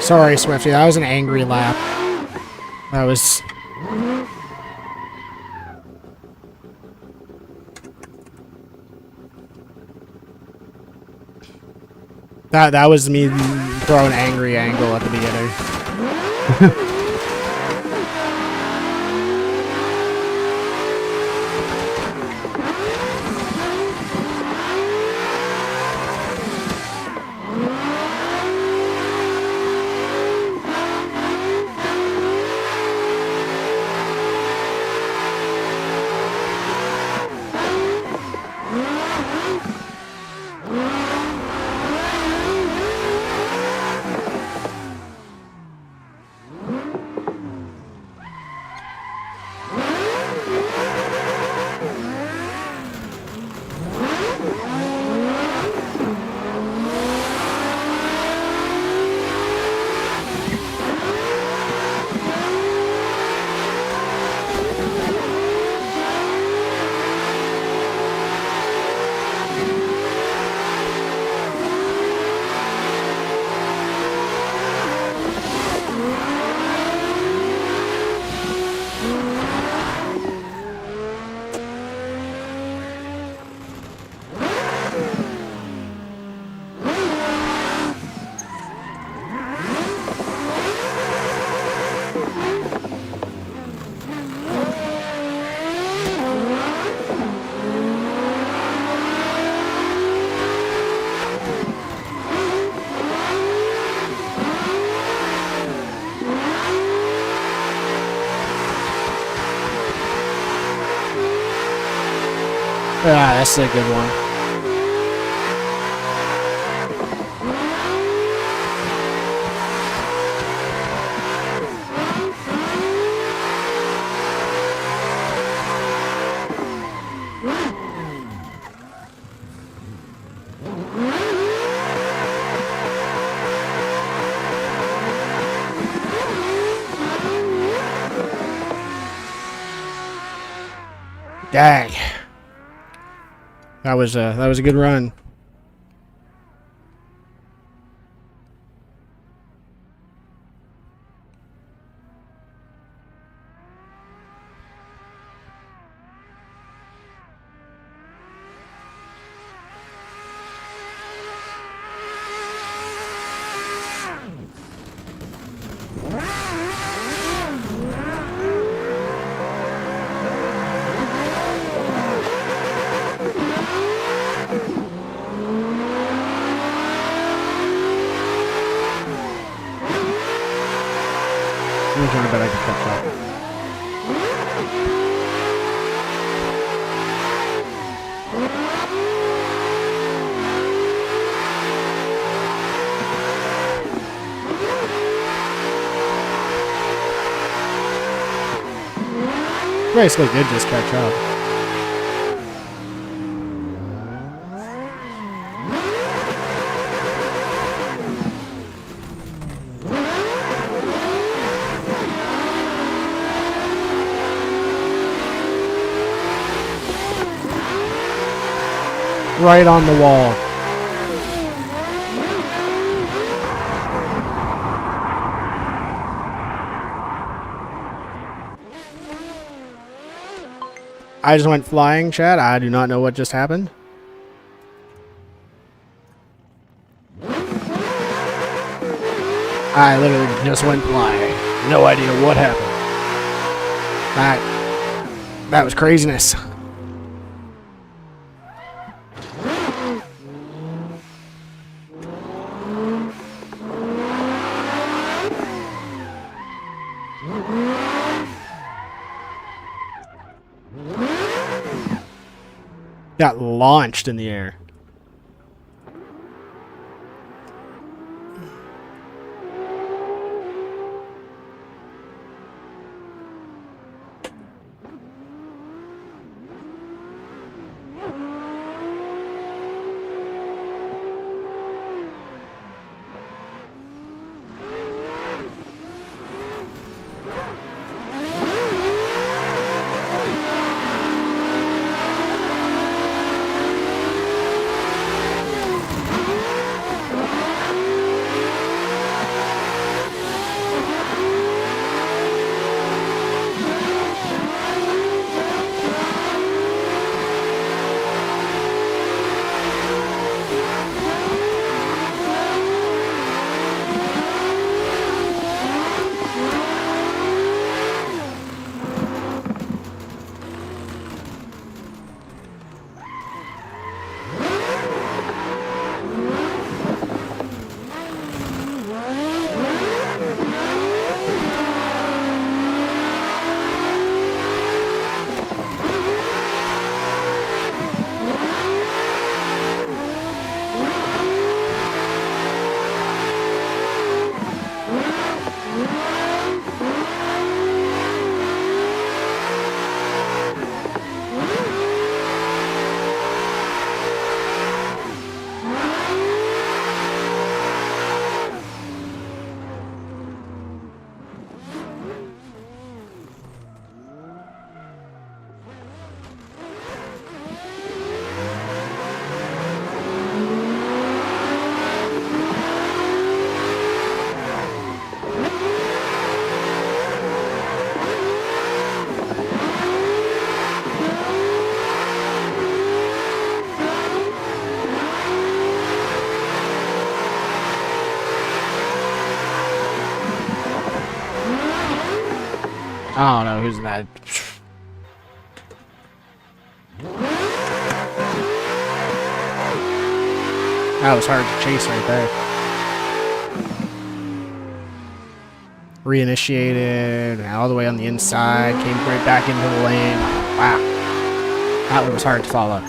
Sorry, Swifty. That was an angry lap. That was... That was me throwing angry angle at the beginning. Ah, that's a good one. Dang. That was a good run. I bet I can catch up. Basically did just catch up. Right on the wall. I just went flying, Chad. I do not know what just happened. I literally just went flying. No idea what happened. That was craziness. Got launched in the air. I don't know who's that. That was hard to chase right there. Reinitiated, all the way on the inside, came right back into the lane. Wow. That one was hard to follow.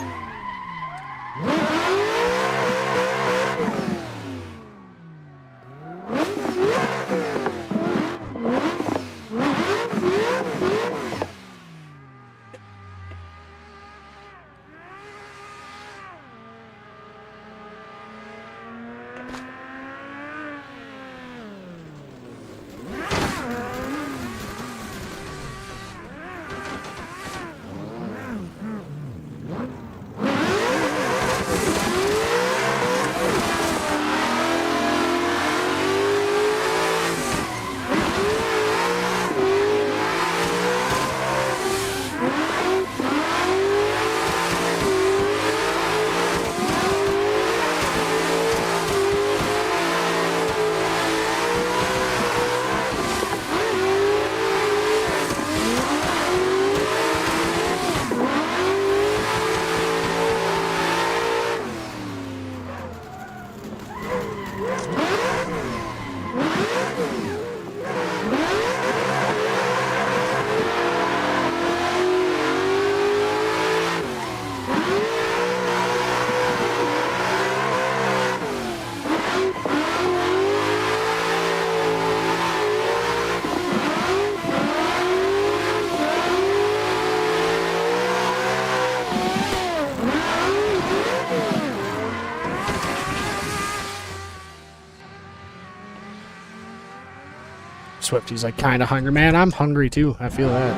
Swifty's like kind of hungry. Man, I'm hungry too. I feel that.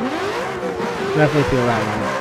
Definitely feel that one.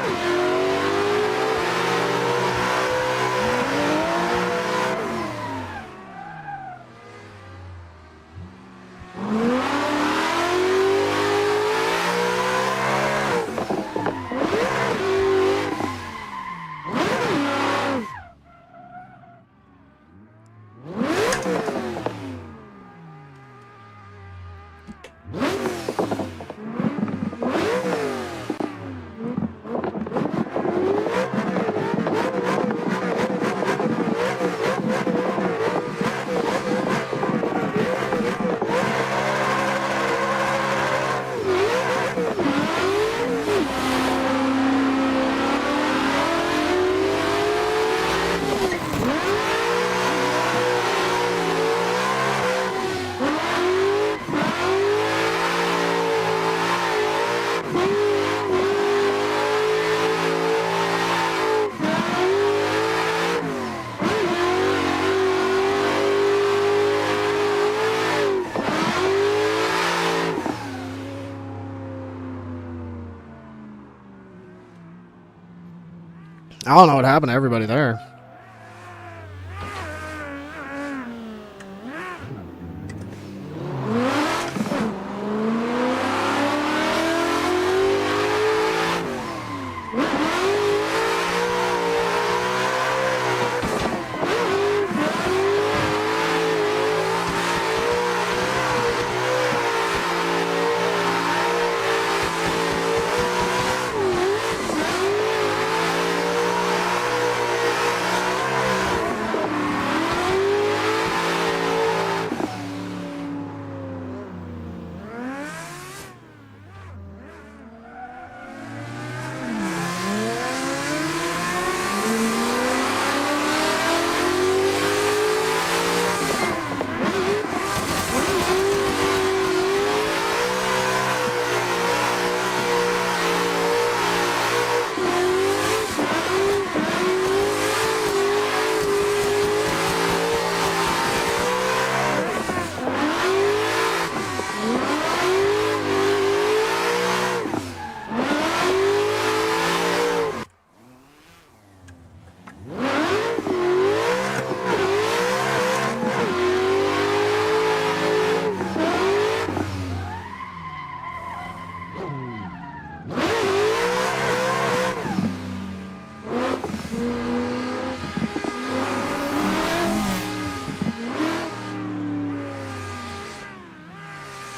I don't know what happened to everybody there.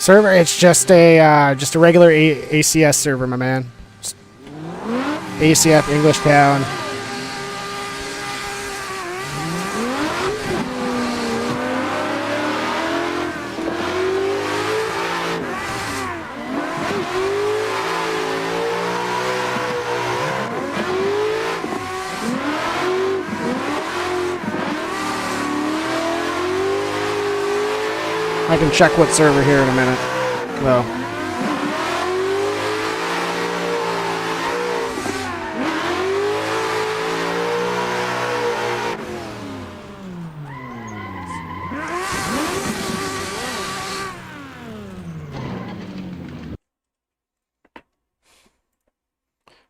Server, it's just a regular ACS server, my man. Just ACF English Town. I can check what server here in a minute, though.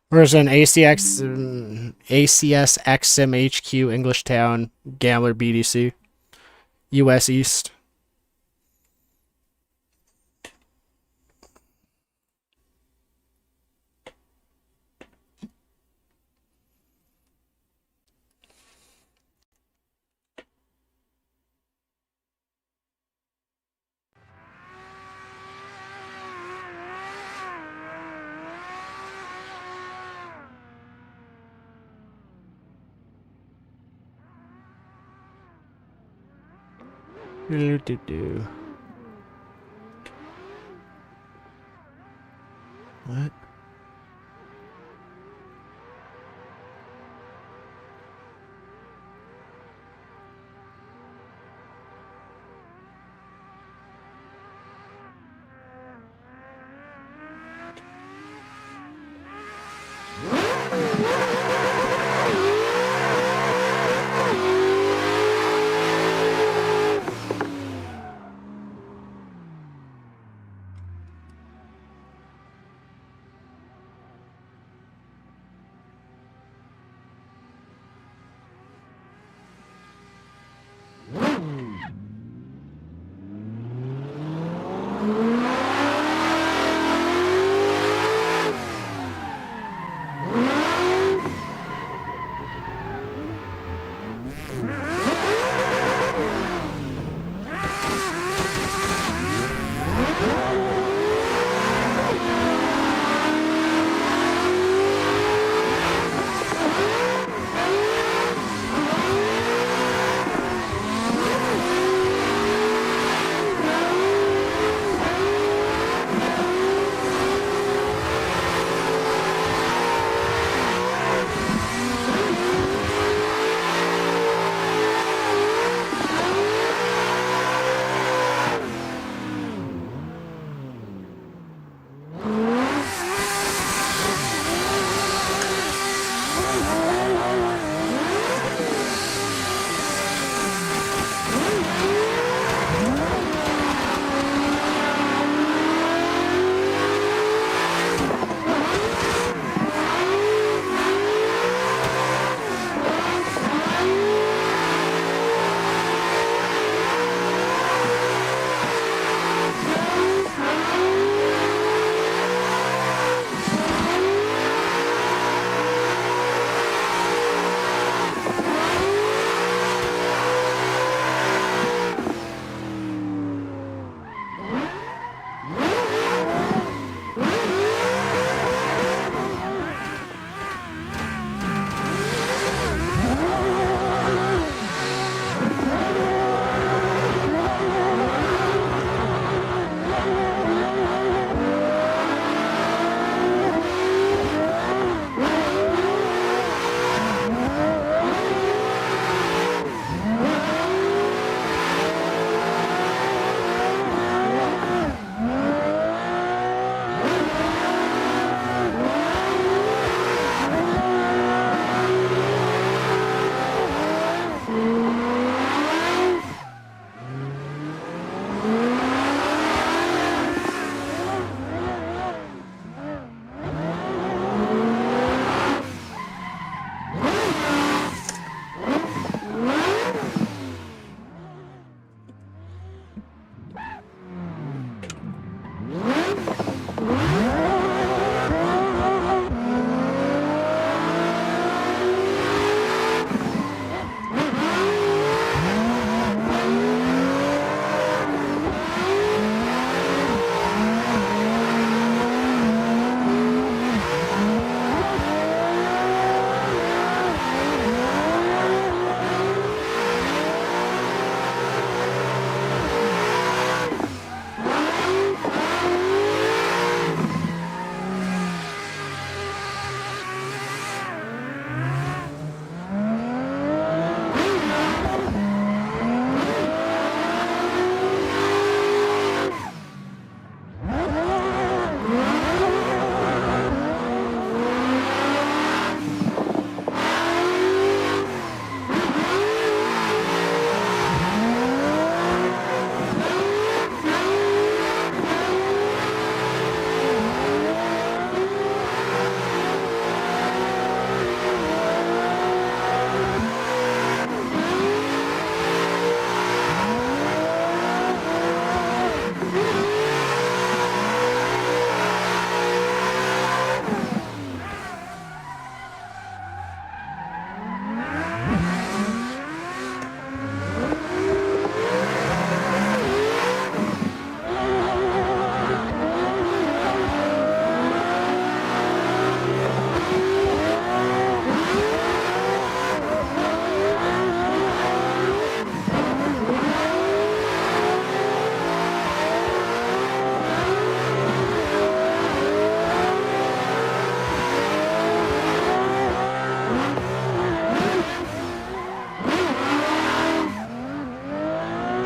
Where's an ACS XM HQ English Town Gambler BDC US East. What?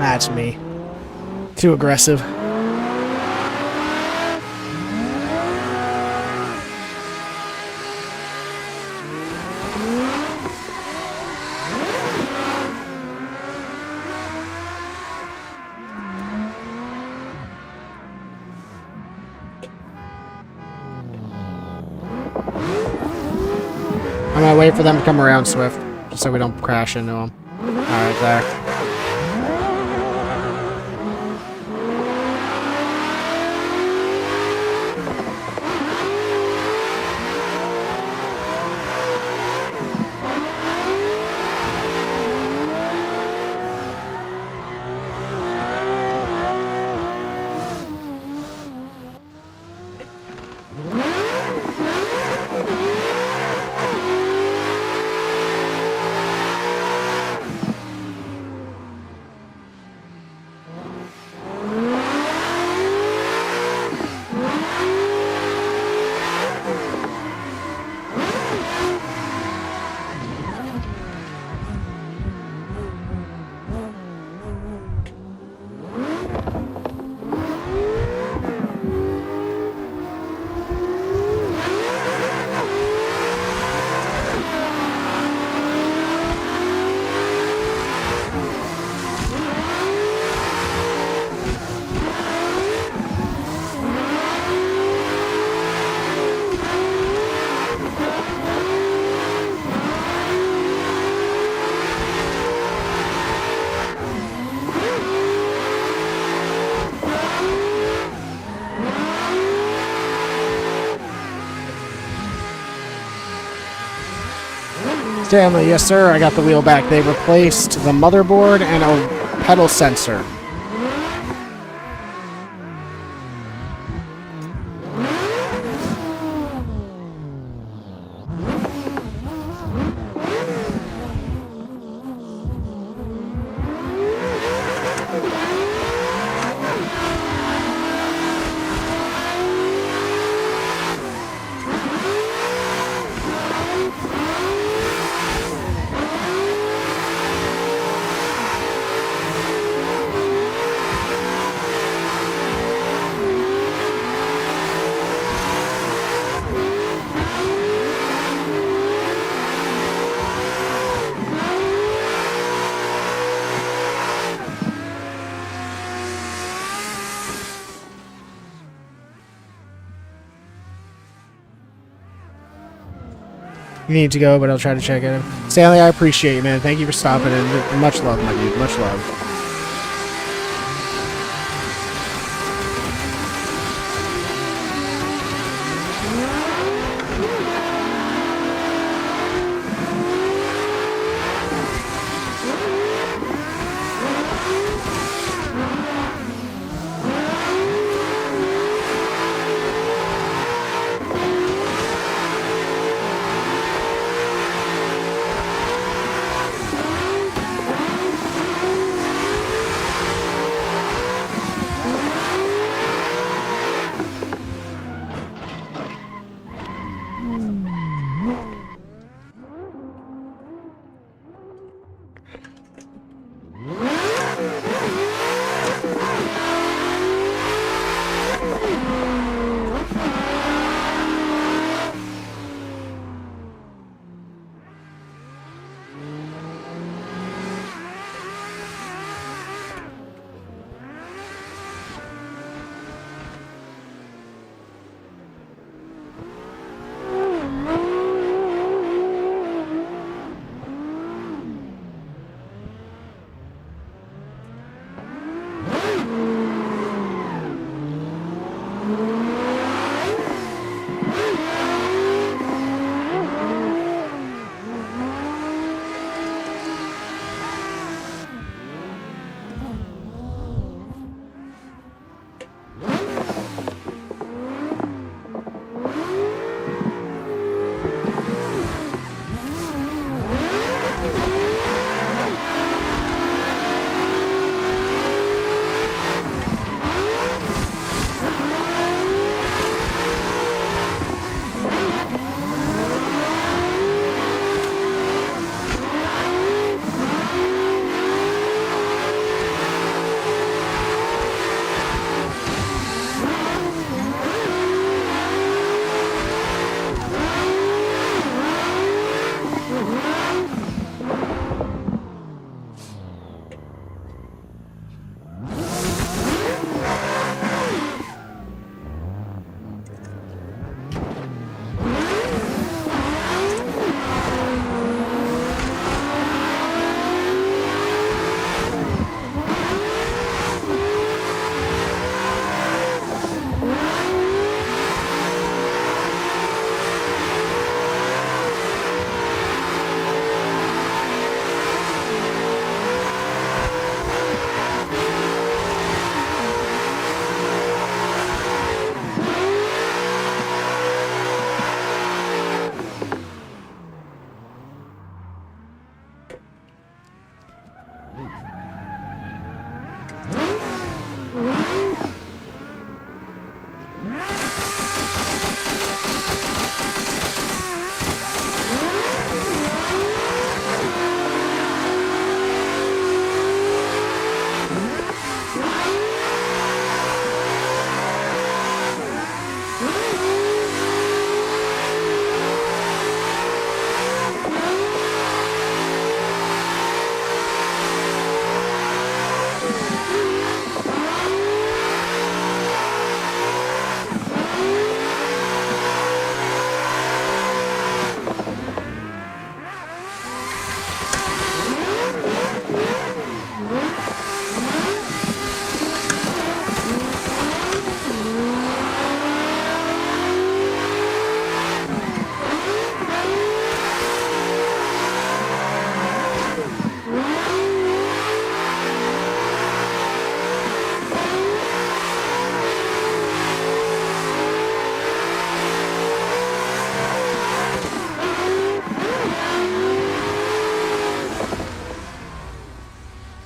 That's me. Too aggressive. I'm gonna wait for them to come around, Swift, just so we don't crash into them. Alright, Zach. Stanley, yes sir, I got the wheel back. They replaced the motherboard and a pedal sensor. You need to go, but I'll try to check it. Stanley, I appreciate you, man. Thank you for stopping in. Much love, my dude. Much love.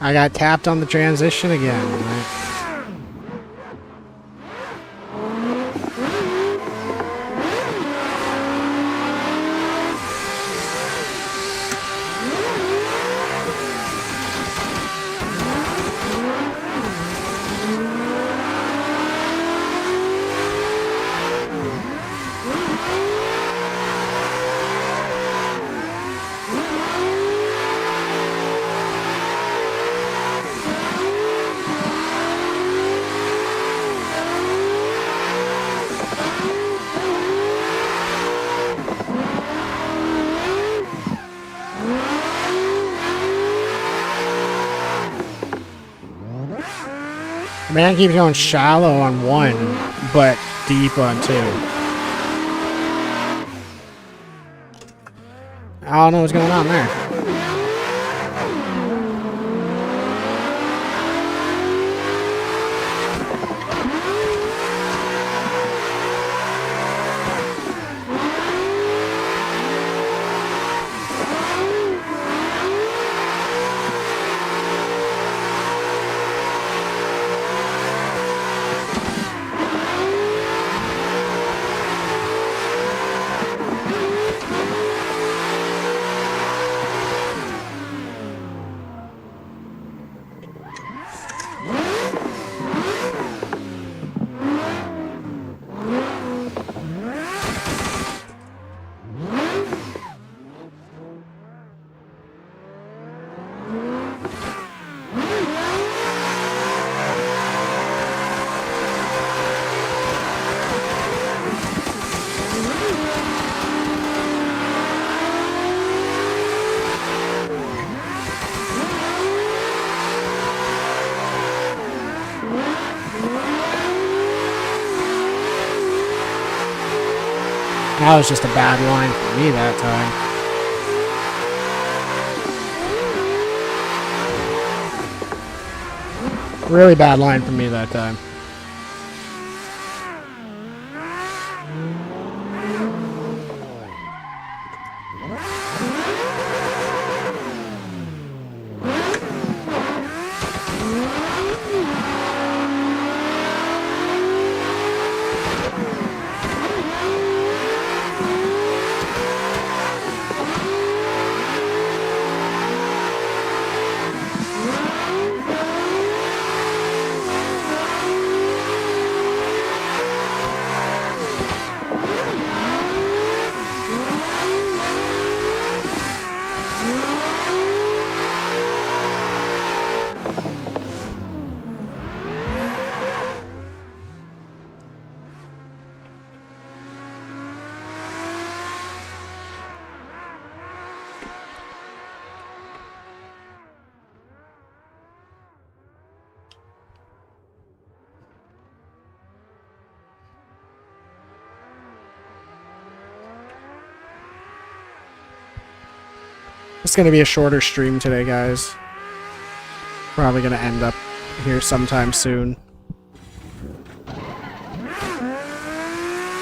I got tapped on the transition again. Right? Man keeps going shallow on 1, but deep on 2. I don't know what's going on there. That was just a bad line for me that time. Really bad line for me that time. It's going to be a shorter stream today, guys. Probably going to end up here sometime soon.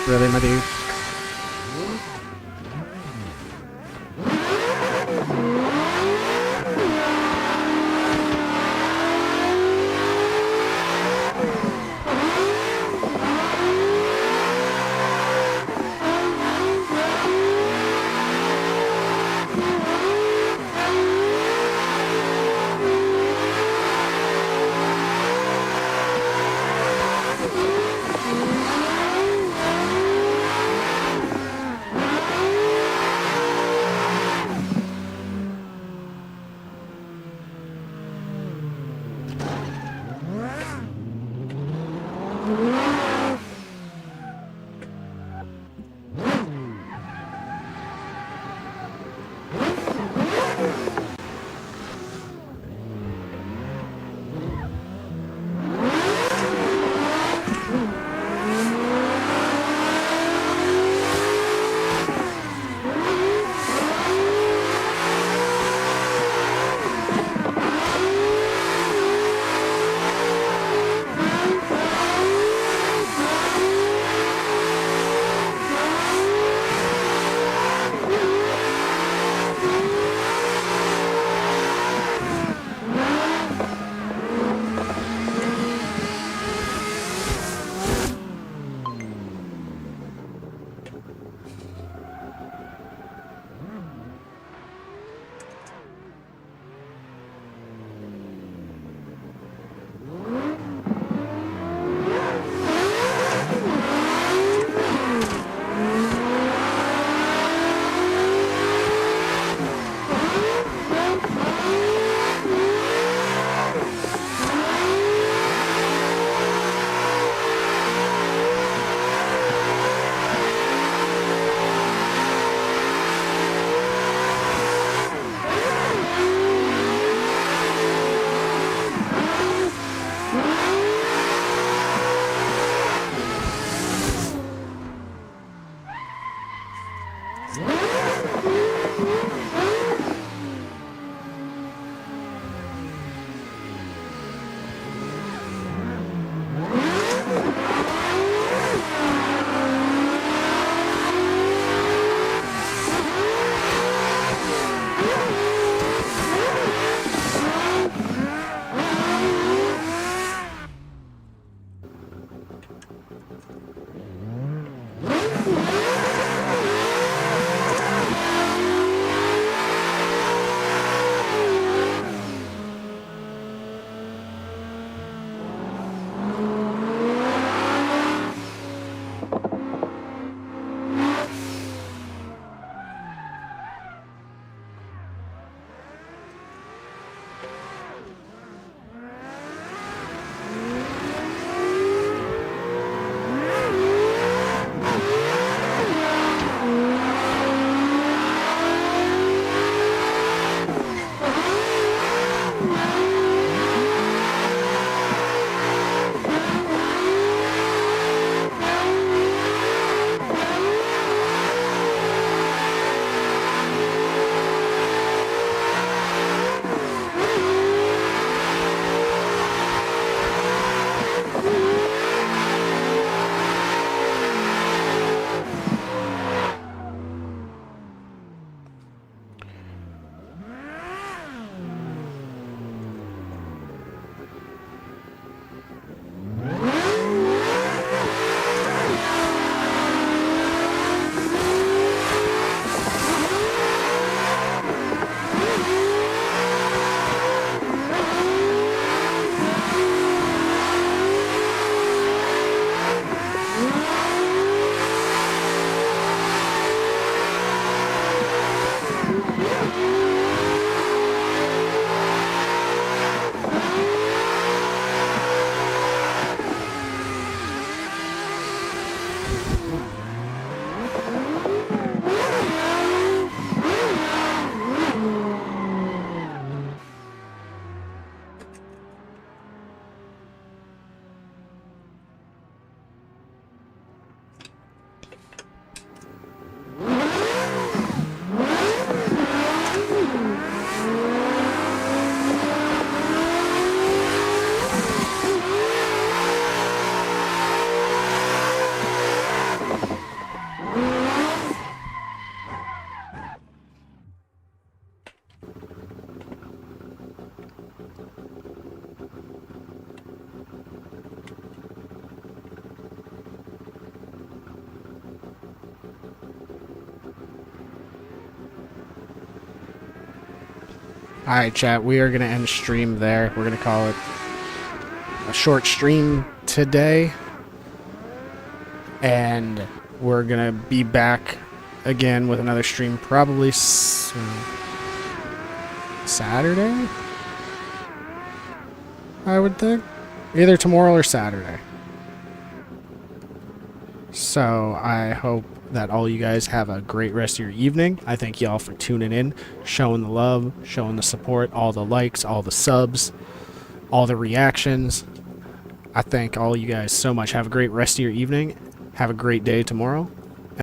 Really, my dude? Alright, chat, we are going to end stream there. We're going to call it a short stream today. And we're going to be back again with another stream probably Saturday? I would think. Either tomorrow or Saturday. So I hope that all you guys have a great rest of your evening. I thank y'all for tuning in, showing the love, showing the support, all the likes, all the subs, all the reactions. I thank all you guys so much. Have a great rest of your evening. Have a great day tomorrow.